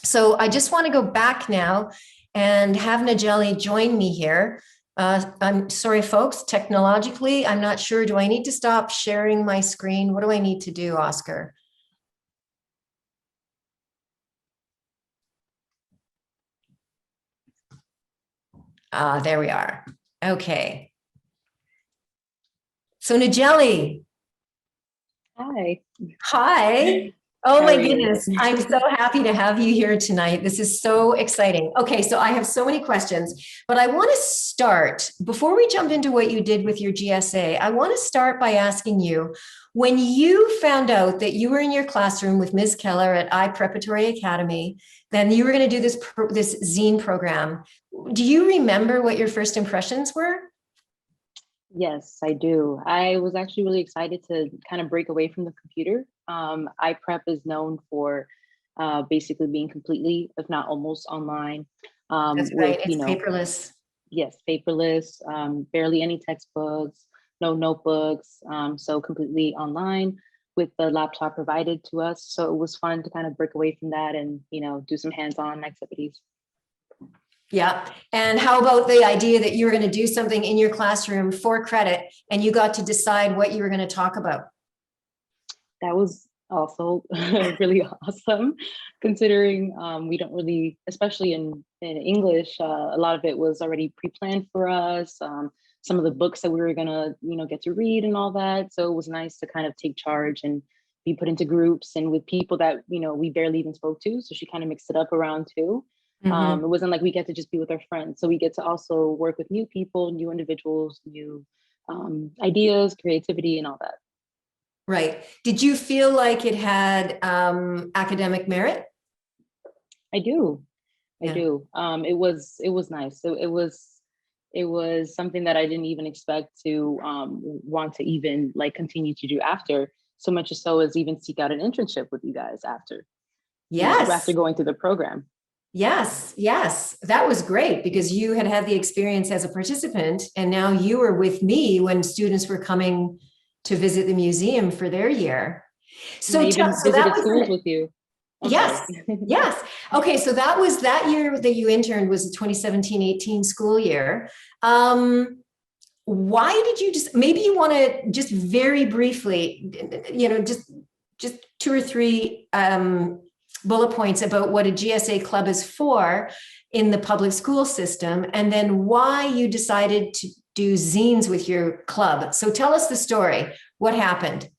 So I just want to go back now and have N'agelie join me here. I'm sorry, folks, technologically, I'm not sure. Do I need to stop sharing my screen? What do I need to do, Oscar? There we are. Okay. So N'agelie. Hi. Hi. Oh my goodness. I'm so happy to have you here tonight. This is so exciting. Okay, so I have so many questions, but I want to start, before we jump into what you did with your GSA, I want to start by asking you, when you found out that you were in your classroom with Ms. Keller at iPreparatory Academy, then you were going to do this zine program. Do you remember what your first impressions were? Yes, I do. I was actually really excited to kind of break away from the computer. iPrep is known for basically being completely, if not almost, online. That's right, it's paperless. Yes, paperless, barely any textbooks, no notebooks, so completely online with the laptop provided to us. So it was fun to kind of break away from that and, do some hands-on activities. Yeah. And how about the idea that you were going to do something in your classroom for credit and you got to decide what you were going to talk about? That was also really awesome, considering we don't really, especially in English, a lot of it was already pre-planned for us. Some of the books that we were going to, get to read and all that. So it was nice to kind of take charge and be put into groups and with people that, we barely even spoke to. So she kind of mixed it up around too. It wasn't like we get to just be with our friends. So we get to also work with new people, new individuals, new ideas, creativity, and all that. Right. Did you feel like it had academic merit? I do. I do. It was nice. So it was something that I didn't even expect to want to even continue to do after, so much so as even seek out an internship with you guys after. Yes. After going through the program. Yes, yes, that was great because you had the experience as a participant, and now you were with me when students were coming to visit the museum for their year. So, even visited schools with you. I'm Yes. sorry. Yes. Okay. So that was that year that you interned was the 2017-18 school year. Why did you just, maybe you want to just very briefly, just 2 or 3 bullet points about what a GSA club is for in the public school system, and then why you decided to do zines with your club. So tell us the story. What happened?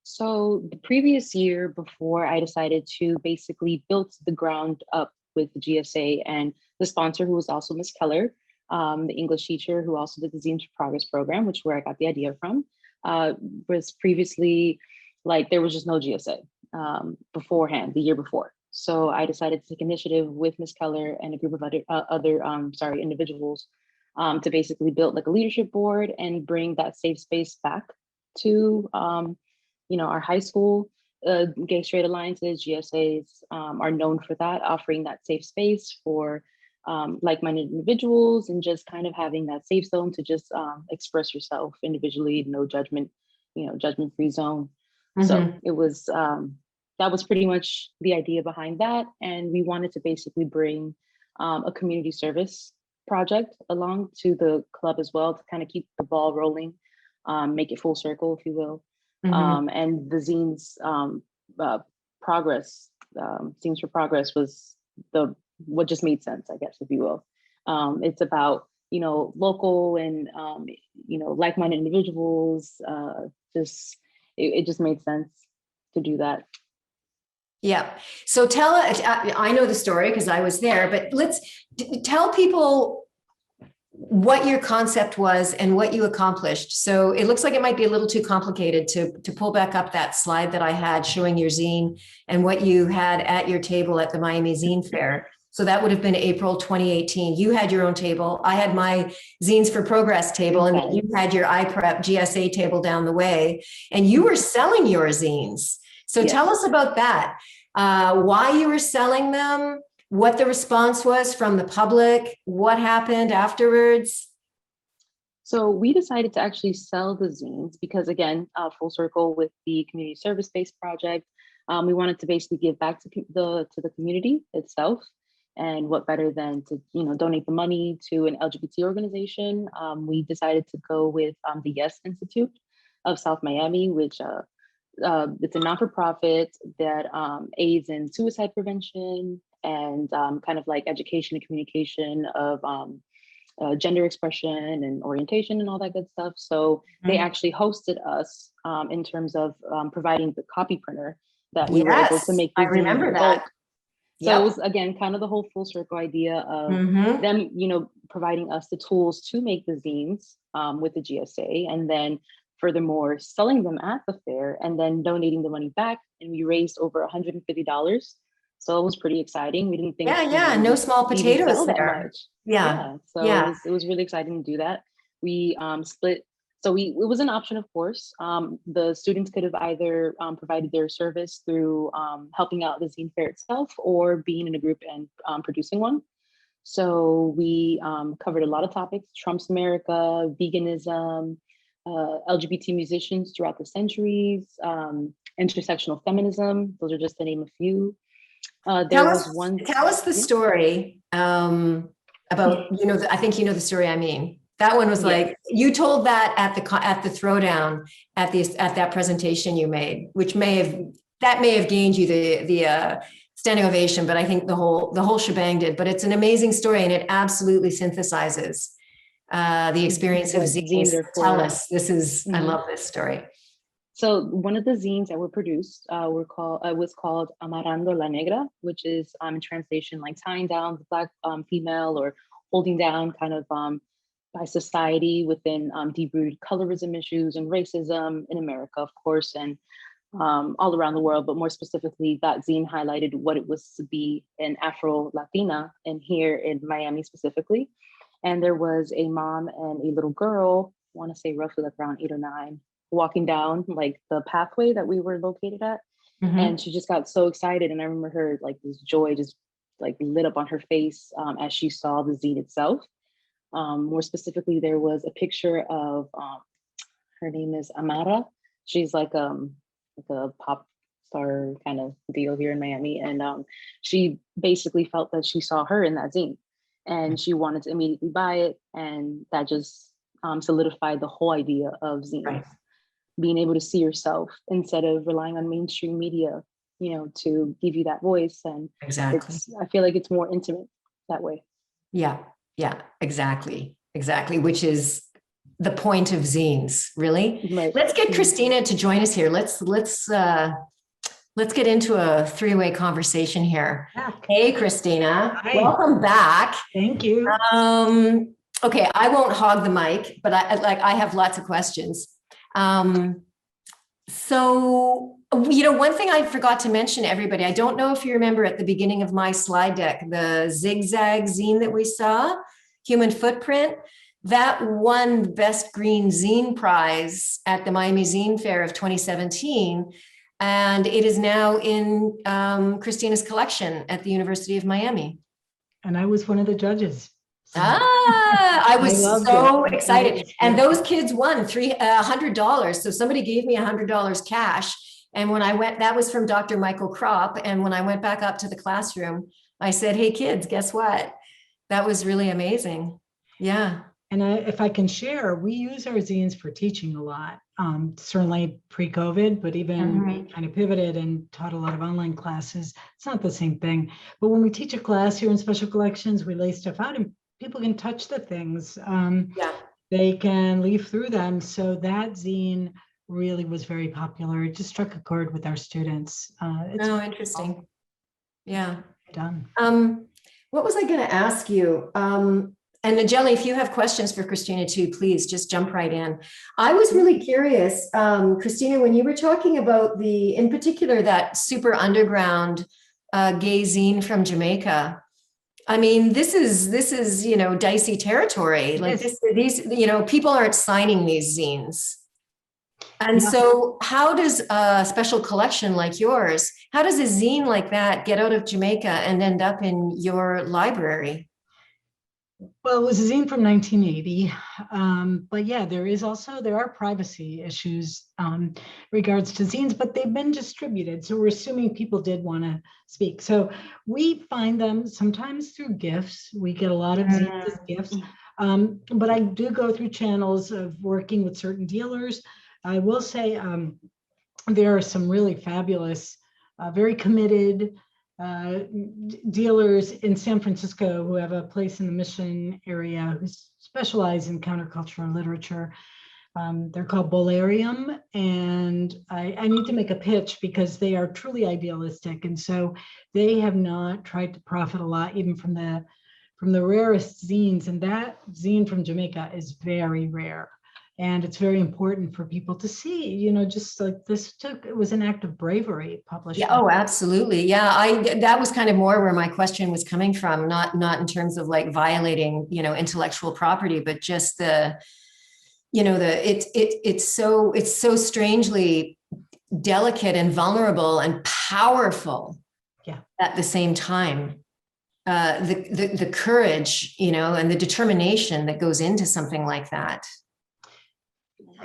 So the previous year before I decided to basically build the ground up with the GSA and the sponsor, who was also Miss Keller, the English teacher who also did the Zines for Progress program, which is where I got the idea from, was previously like there was just no GSA beforehand, the year before. So I decided to take initiative with Miss Keller and a group of other individuals to basically build like a leadership board and bring that safe space back to our high school. Gay straight alliances, GSAs are known for that, offering that safe space for like-minded individuals and just kind of having that safe zone to just express yourself individually, no judgment, judgment-free zone. So it was, that was pretty much the idea behind that. And we wanted to basically bring a community service project along to the club as well to kind of keep the ball rolling, make it full circle, if you will. And the zines progress, Zines for Progress was what just made sense, I guess, if you will. It's about, local and, like-minded individuals. It just made sense to do that. Yeah. So I know the story because I was there, but let's tell people what your concept was and what you accomplished. So it looks like it might be a little too complicated to pull back up that slide that I had showing your zine and what you had at your table at the Miami Zine Fair. So that would have been April 2018. You had your own table. I had my Zines for Progress table, and then you had your iPrep GSA table down the way, and you were selling your zines. So yes. Tell us about that. Why you were selling them, what the response was from the public, what happened afterwards. So we decided to actually sell the zines because, again, full circle with the community service-based project, we wanted to basically give back to the community itself. And what better than to donate the money to an LGBT organization? We decided to go with the Yes Institute of South Miami, which it's a non-for-profit that aids in suicide prevention and kind of like education and communication of gender expression and orientation and all that good stuff. So they actually hosted us in terms of providing the copy printer that we were able to make. I remember that. So it was, again, kind of the whole full circle idea of them, providing us the tools to make the zines with the GSA, and then furthermore, selling them at the fair and then donating the money back. And we raised over $150. So it was pretty exciting. We didn't think. Yeah, no small potatoes there. Much. Yeah. So it was really exciting to do that. We split. So it was an option, of course. The students could have either provided their service through helping out the zine fair itself or being in a group and producing one. So we covered a lot of topics: Trump's America, veganism, LGBT musicians throughout the centuries, intersectional feminism. Those are just to name a few. Tell us the story about, I think you know the story I mean. That one was like, you told that at the throwdown at that presentation you made, which may have gained you the standing ovation, but I think the whole shebang did. But it's an amazing story, and it absolutely synthesizes the experience of zines. Tell us. This is I love this story. So one of the zines that were produced was called Amarrando la Negra, which is in translation like tying down the Black female, or holding down kind of by society within deep-rooted colorism issues and racism in America, of course, and all around the world. But more specifically, that zine highlighted what it was to be an Afro-Latina, and here in Miami specifically. And there was a mom and a little girl, I want to say roughly like around 8 or 9, walking down like the pathway that we were located at. And she just got so excited. And I remember her, like, this joy just like lit up on her face as she saw the zine itself. More specifically, there was a picture of her name is Amara. She's like a pop star kind of deal here in Miami. And she basically felt that she saw her in that zine, and she wanted to immediately buy it. And that just solidified the whole idea of zines, Right. being able to see yourself instead of relying on mainstream media, to give you that voice. And Exactly. I feel like it's more intimate that way. Yeah, exactly, which is the point of zines, really. Right. Let's get Christina to join us here. Let's get into a three-way conversation here. Hey, Christina. Hi. Welcome back. Thank you. Okay, I won't hog the mic, but I have lots of questions. So, one thing I forgot to mention, everybody, I don't know if you remember at the beginning of my slide deck, the zigzag zine that we saw, Human Footprint, that won the Best Green Zine Prize at the Miami Zine Fair of 2017. And it is now in Christina's collection at the University of Miami. And I was one of the judges. So I was so it. excited. And those kids won $100. So somebody gave me $100 cash. And when I went, that was from Dr. Michael Kropp. And when I went back up to the classroom, I said, hey, kids, guess what? That was really amazing. Yeah. And if I can share, we use our zines for teaching a lot, certainly pre-COVID, but even we kind of pivoted and taught a lot of online classes. It's not the same thing. But when we teach a class here in Special Collections, we lay stuff out and people can touch the things. They can leaf through them. So that zine really was very popular. It just struck a chord with our students. It's interesting. Yeah. Done. What was I going to ask you? And N'agelie, if you have questions for Christina too, please just jump right in. I was really curious, Christina, when you were talking about in particular, that super underground gay zine from Jamaica. I mean, this is dicey territory. Like these people aren't signing these zines. And so how does a special collection like yours, how does a zine like that get out of Jamaica and end up in your library? Well, it was a zine from 1980, but yeah, there are privacy issues regards to zines, but they've been distributed. So we're assuming people did want to speak. So we find them sometimes through gifts. We get a lot of zines as gifts, but I do go through channels of working with certain dealers. I will say there are some really fabulous, very committed dealers in San Francisco who have a place in the Mission area who specialize in countercultural literature. They're called Bolarium, and I need to make a pitch because they are truly idealistic, and so they have not tried to profit a lot even from the rarest zines, and that zine from Jamaica is very rare. And it's very important for people to see, just like it was an act of bravery published. Yeah, oh, absolutely. Yeah, that was kind of more where my question was coming from, not in terms of like violating, intellectual property, but just it's so strangely delicate and vulnerable and powerful. Yeah. At the same time. The courage, and the determination that goes into something like that.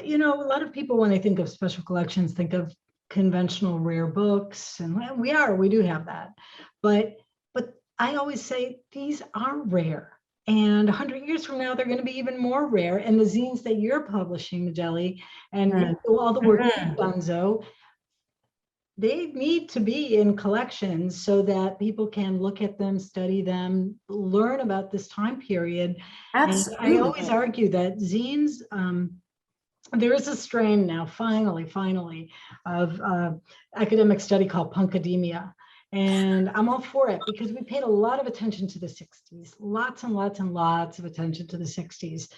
A lot of people, when they think of special collections, think of conventional rare books, and we do have that. But I always say these are rare. And 100 years from now, they're going to be even more rare. And the zines that you're publishing, N'agelie, and all the work you've done, Zoe, they need to be in collections so that people can look at them, study them, learn about this time period. Absolutely. And I always argue that zines, there is a strain now, finally, of academic study called punkademia. And I'm all for it because we paid a lot of attention to the 60s, lots and lots and lots of attention to the 60s.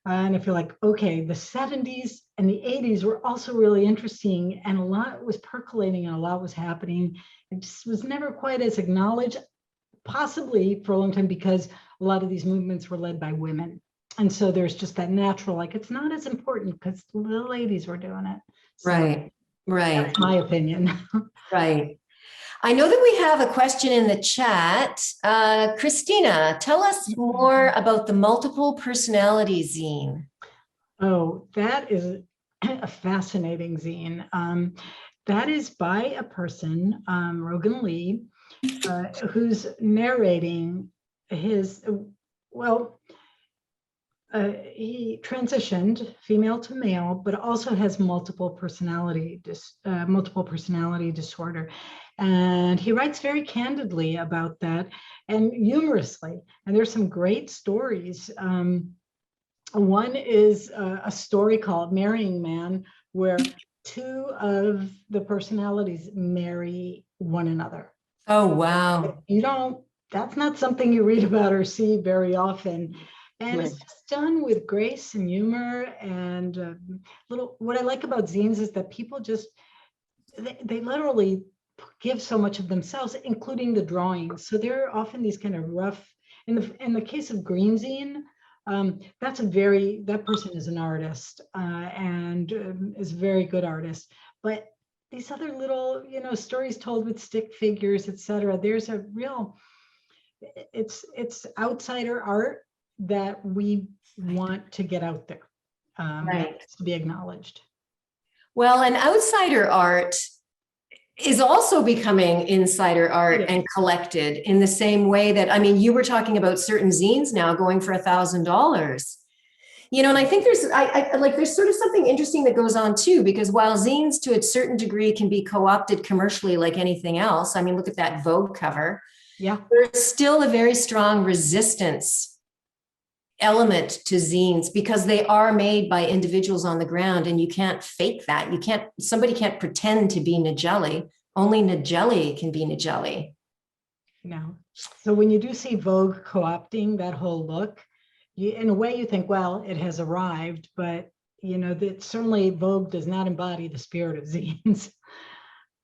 And I feel like, okay, the 70s and the 80s were also really interesting, and a lot was percolating and a lot was happening. It just was never quite as acknowledged, possibly for a long time because a lot of these movements were led by women. And so there's just that natural, like, it's not as important because the ladies were doing it. So right. That's my opinion. Right. I know that we have a question in the chat. Christina, tell us more about the multiple personality zine. Oh, that is a fascinating zine. that is by a person, Rogan Lee, who's narrating his, he transitioned female to male, but also has multiple personality disorder. And he writes very candidly about that and humorously. And there's some great stories. One is a story called Marrying Man, where two of the personalities marry one another. Oh, wow. That's not something you read about or see very often. And Right. it's just done with grace and humor. And what I like about zines is that people just, they literally give so much of themselves, including the drawings. So there are often these kind of rough, in the case of Green Zine, that person is an artist and is a very good artist. But these other little, stories told with stick figures, etc. There's a real, it's outsider art that we want to get out there, Right. to be acknowledged. Well, and outsider art is also becoming insider art and collected in the same way that, I mean, you were talking about certain zines now going for $1,000. And I think there's there's sort of something interesting that goes on too, because while zines to a certain degree can be co-opted commercially like anything else, I mean, look at that Vogue cover. Yeah. There's still a very strong resistance element to zines because they are made by individuals on the ground, and you can't fake that. Somebody can't pretend to be N'agelie. Only N'agelie can be N'agelie. No. So when you do see Vogue co-opting that whole look, in a way you think, well, it has arrived, but that certainly Vogue does not embody the spirit of zines.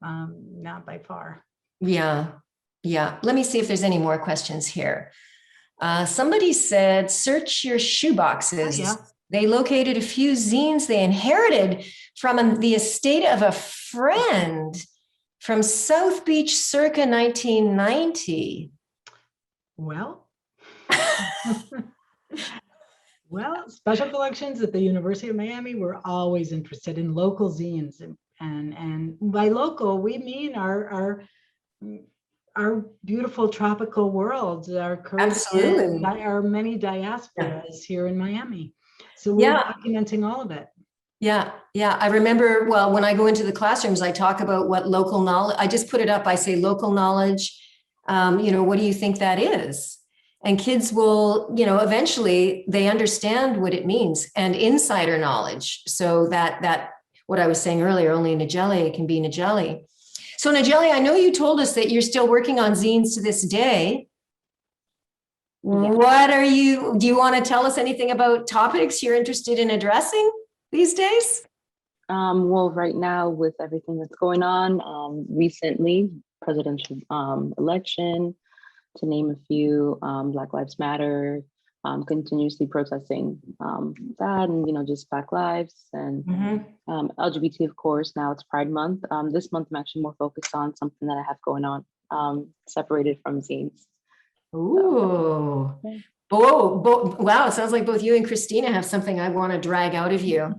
Not by far. Yeah. Let me see if there's any more questions here. Somebody said, search your shoeboxes. Oh, yeah. They located a few zines they inherited from the estate of a friend from South Beach circa 1990. Well, special collections at the University of Miami were always interested in local zines. And by local, we mean our beautiful tropical world, our Caribbean, our many diasporas here in Miami. So we're documenting all of it. Yeah. I remember, well, when I go into the classrooms, I talk about what local knowledge, I just put it up. I say local knowledge. What do you think that is? And kids will, eventually they understand what it means, and insider knowledge. So that what I was saying earlier, only N'agelie can be N'agelie. So N'agelie, I know you told us that you're still working on zines to this day. Yeah. Do you want to tell us anything about topics you're interested in addressing these days? Well, right now with everything that's going on, recently, presidential election, to name a few, Black Lives Matter, continuously protesting that, and just Black lives and LGBT, of course. Now it's Pride Month. This month I'm actually more focused on something that I have going on, separated from zines. Ooh. Wow, it sounds like both you and Christina have something I want to drag out of you.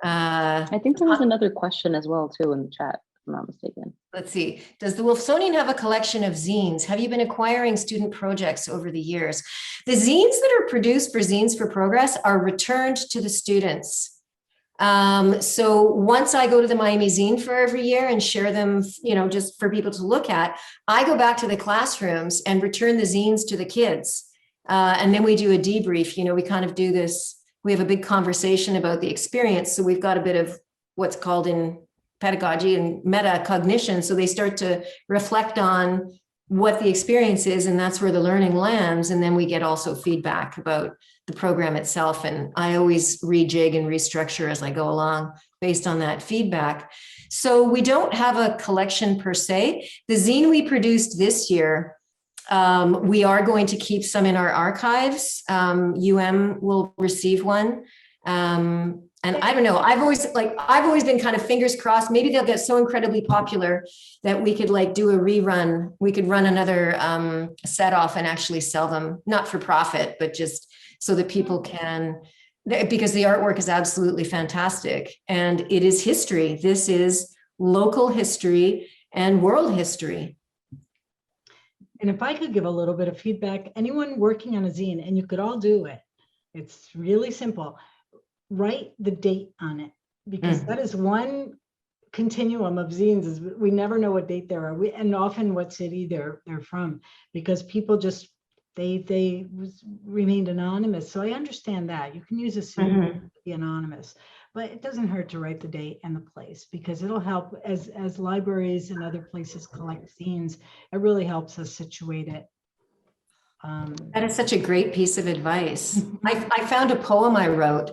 I think there was another question as well too in the chat, if I'm not mistaken. Let's see. Does the Wolfsonian have a collection of zines? Have you been acquiring student projects over the years? The zines that are produced for Zines for Progress are returned to the students. So once I go to the Miami Zine Fair every year and share them, just for people to look at, I go back to the classrooms and return the zines to the kids. And then we do a debrief. We kind of do this. We have a big conversation about the experience. So we've got a bit of what's called in pedagogy and metacognition. So they start to reflect on what the experience is, and that's where the learning lands. And then we get also feedback about the program itself. And I always rejig and restructure as I go along based on that feedback. So we don't have a collection per se. The zine we produced this year, we are going to keep some in our archives. will receive one. And I don't know, I've always been kind of fingers crossed. Maybe they'll get so incredibly popular that we could do a rerun. We could run another set off and actually sell them, not for profit, but just so that people can, because the artwork is absolutely fantastic and it is history. This is local history and world history. And if I could give a little bit of feedback, anyone working on a zine, and you could all do it, it's really simple. Write the date on it, because that is one continuum of zines, is we never know what date there are, and often what city they're from, because people just they remained anonymous. So I understand that you can use a pseudonym to be anonymous, but it doesn't hurt to write the date and the place, because it'll help as libraries and other places collect zines. It really helps us situate it. That is such a great piece of advice. I found a poem I wrote,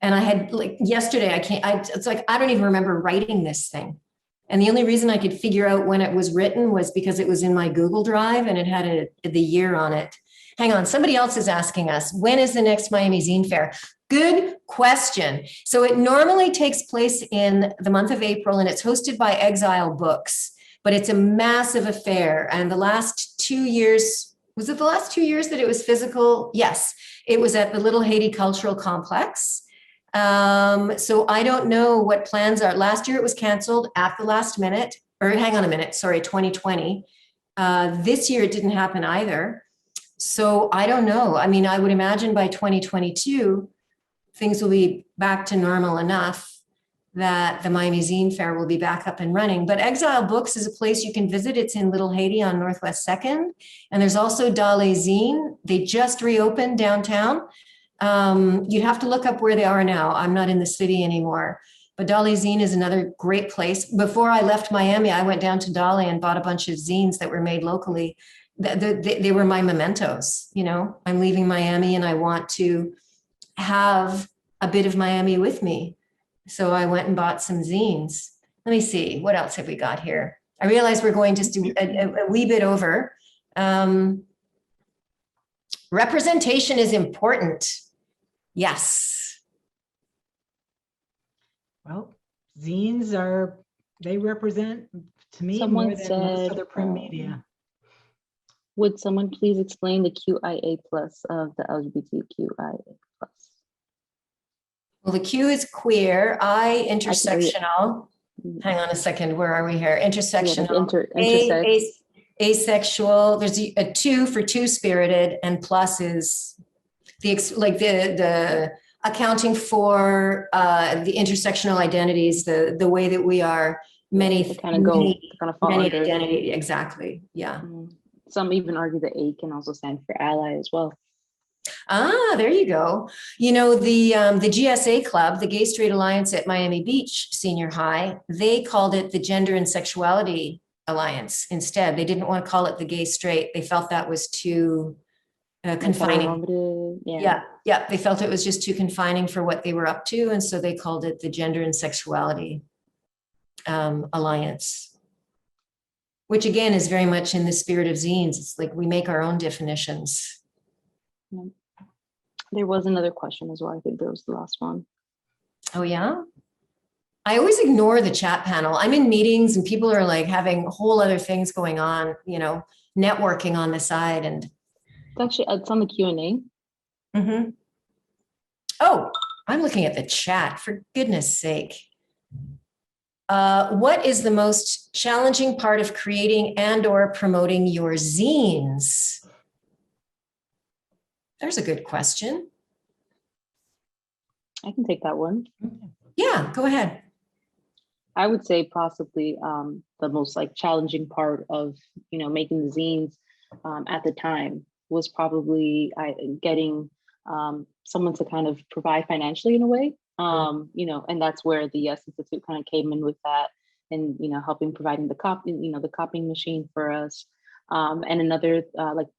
and I had, like, yesterday, it's like, I don't even remember writing this thing. And the only reason I could figure out when it was written was because it was in my Google Drive and it had the year on it. Hang on, somebody else is asking us, when is the next Miami Zine Fair? Good question. So it normally takes place in the month of April, and it's hosted by Exile Books, but it's a massive affair. And the last 2 years, was it the last 2 years that it was physical? Yes, it was at the Little Haiti Cultural Complex. So I don't know what plans are. Last year it was canceled at the last minute, or hang on a minute, sorry, 2020. This year it didn't happen either. So I don't know. I mean, I would imagine by 2022, things will be back to normal enough that the Miami Zine Fair will be back up and running. But Exile Books is a place you can visit. It's in Little Haiti on Northwest 2nd. And there's also N'agelie Zine. They just reopened downtown. You'd have to look up where they are now. I'm not in the city anymore. But N'agelie Zine is another great place. Before I left Miami, I went down to N'agelie and bought a bunch of zines that were made locally. They were my mementos. You know, I'm leaving Miami and I want to have a bit of Miami with me. So I went and bought some zines. Let me see, what else have we got here? I realize we're going just a wee bit over. Representation is important. Yes. Well, zines they represent, to me, Someone more than most said, other print media. would someone please explain the QIA plus of the LGBTQIA plus? Well, the Q is queer, I intersectional. Hang on a second, where are we here? Intersectional, Intersex. asexual. There's a 2 for two-spirited, and plus is the accounting for the intersectional identities, the way that we are many identity. Exactly. Yeah. Some even argue that A can also stand for ally as well. Ah, there you go. You know, the GSA club, the Gay Straight Alliance at Miami Beach Senior High, they called it the Gender and Sexuality Alliance instead. They didn't want to call it the Gay Straight. They felt that was too confining. Yeah. They felt it was just too confining for what they were up to. And so they called it the Gender and Sexuality Alliance, which again is very much in the spirit of zines. It's like we make our own definitions. There was another question as well. I think there was the last one. Oh, yeah. I always ignore the chat panel. I'm in meetings and people are like having whole other things going on, you know, networking on the side. And Actually, it's on the Q&A. Oh, I'm looking at the chat, for goodness sake. What is the most challenging part of creating and or promoting your zines? There's a good question. I can take that one. Yeah, go ahead. I would say possibly the most challenging part of, making the zines at the time was probably getting someone to kind of provide financially in a way, and that's where the Yes Institute kind of came in with that, and helping providing the copying machine for us, and another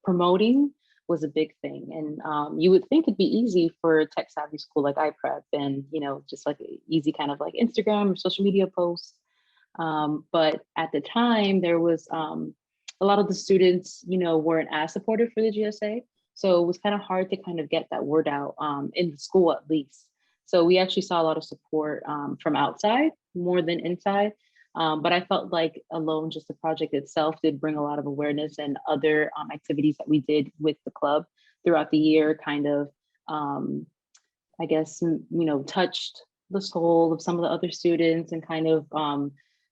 promoting was a big thing. And you would think it'd be easy for a tech savvy school like iPrep and, just easy kind of Instagram or social media posts. But at the time there was a lot of the students, weren't as supportive for the GSA. So it was kind of hard to kind of get that word out in the school at least. So we actually saw a lot of support from outside more than inside. But I felt like alone, just the project itself did bring a lot of awareness, and other activities that we did with the club throughout the year kind of, touched the soul of some of the other students, and kind of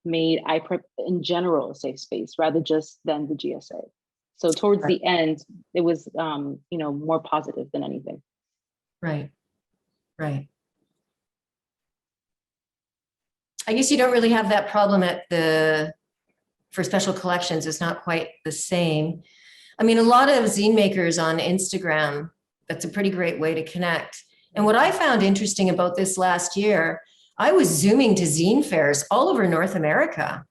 made iPrep in general a safe space rather just than the GSA. So towards the end, it was, you know, more positive than anything. Right. Right. I guess you don't really have that problem for special collections. It's not quite the same. I mean, a lot of zine makers on Instagram, that's a pretty great way to connect. And what I found interesting about this last year, I was Zooming to zine fairs all over North America.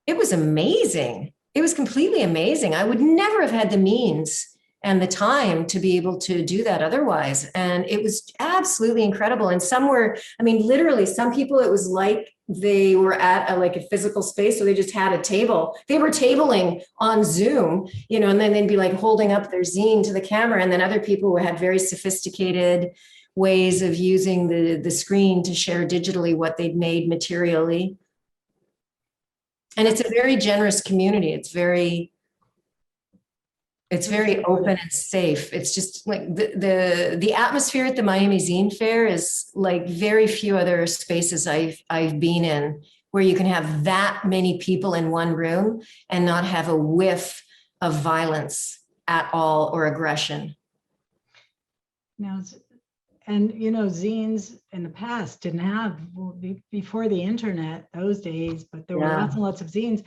It was amazing. It was completely amazing. I would never have had the means and the time to be able to do that otherwise. And it was absolutely incredible. And some were, I mean, literally some people, it was like they were at like a physical space, so they just had a table. They were tabling on Zoom, you know, and then they'd be like holding up their zine to the camera. And then other people who had very sophisticated ways of using the screen to share digitally what they'd made materially. And it's a very generous community. It's very open and safe. It's just like the atmosphere at the Miami Zine Fair is like very few other spaces I've been in where you can have that many people in one room and not have a whiff of violence at all or aggression. Now, and you know, zines in the past didn't have, before the internet, those days, but there were lots and lots of zines.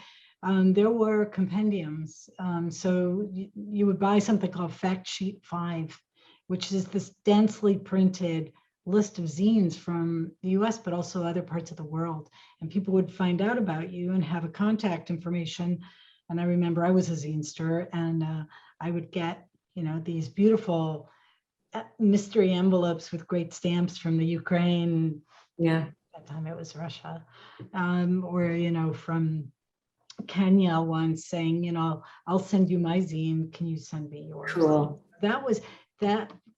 There were compendiums. So you would buy something called Fact Sheet 5, which is this densely printed list of zines from the US, but also other parts of the world. And people would find out about you and have a contact information. And I remember I was a zinester, and I would get, you know, these beautiful mystery envelopes with great stamps from the Ukraine. Yeah. At that time it was Russia. Or, you know, from Kenya once saying, you know, I'll send you my zine, can you send me yours? Cool. There was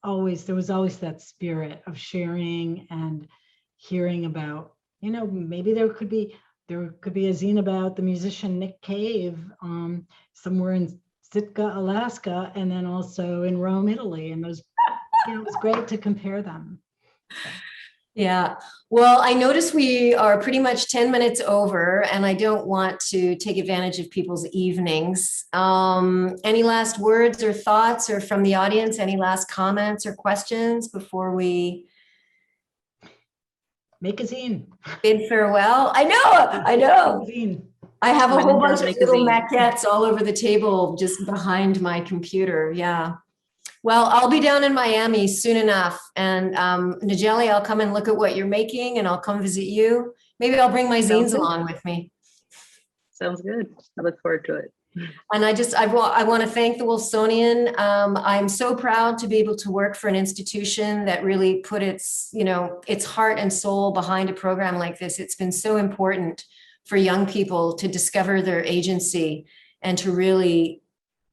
always that spirit of sharing and hearing about, you know, maybe there could be a zine about the musician Nick Cave somewhere in Sitka, Alaska, and then also in Rome, Italy. And those, you know, it's great to compare them. Yeah. Well, I notice we are pretty much 10 minutes over, and I don't want to take advantage of people's evenings. Any last words or thoughts, or from the audience, any last comments or questions before we make a zine? Bid farewell. I know. I have a whole bunch of little maquettes all over the table just behind my computer. Yeah. Well, I'll be down in Miami soon enough. And N'agelie, I'll come and look at what you're making, and I'll come visit you. Maybe I'll bring my zines along with me. Sounds good. I look forward to it. And I want to thank the Wolfsonian. I'm so proud to be able to work for an institution that really put its heart and soul behind a program like this. It's been so important for young people to discover their agency and to really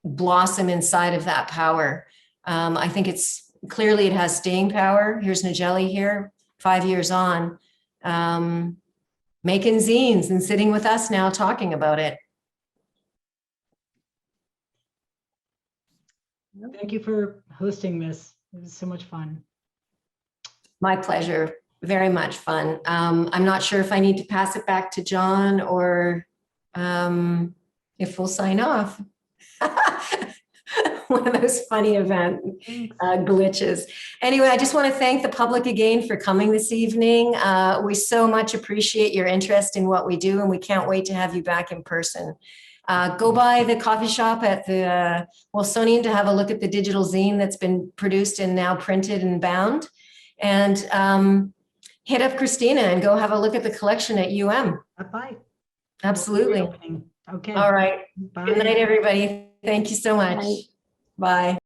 blossom inside of that power. I think it has staying power. Here's N'agelie here, 5 years on, making zines and sitting with us now talking about it. Thank you for hosting this. It was so much fun. My pleasure. Very much fun. I'm not sure if I need to pass it back to John or if we'll sign off. One of those funny event glitches. Anyway, I just want to thank the public again for coming this evening. We so much appreciate your interest in what we do, and we can't wait to have you back in person. Go by the coffee shop at the Wolfsonian to have a look at the digital zine that's been produced and now printed and bound. And hit up Christina and go have a look at the collection at UM. Bye. Absolutely. Okay. All right. Bye. Good night, everybody. Thank you so much. Bye. Bye.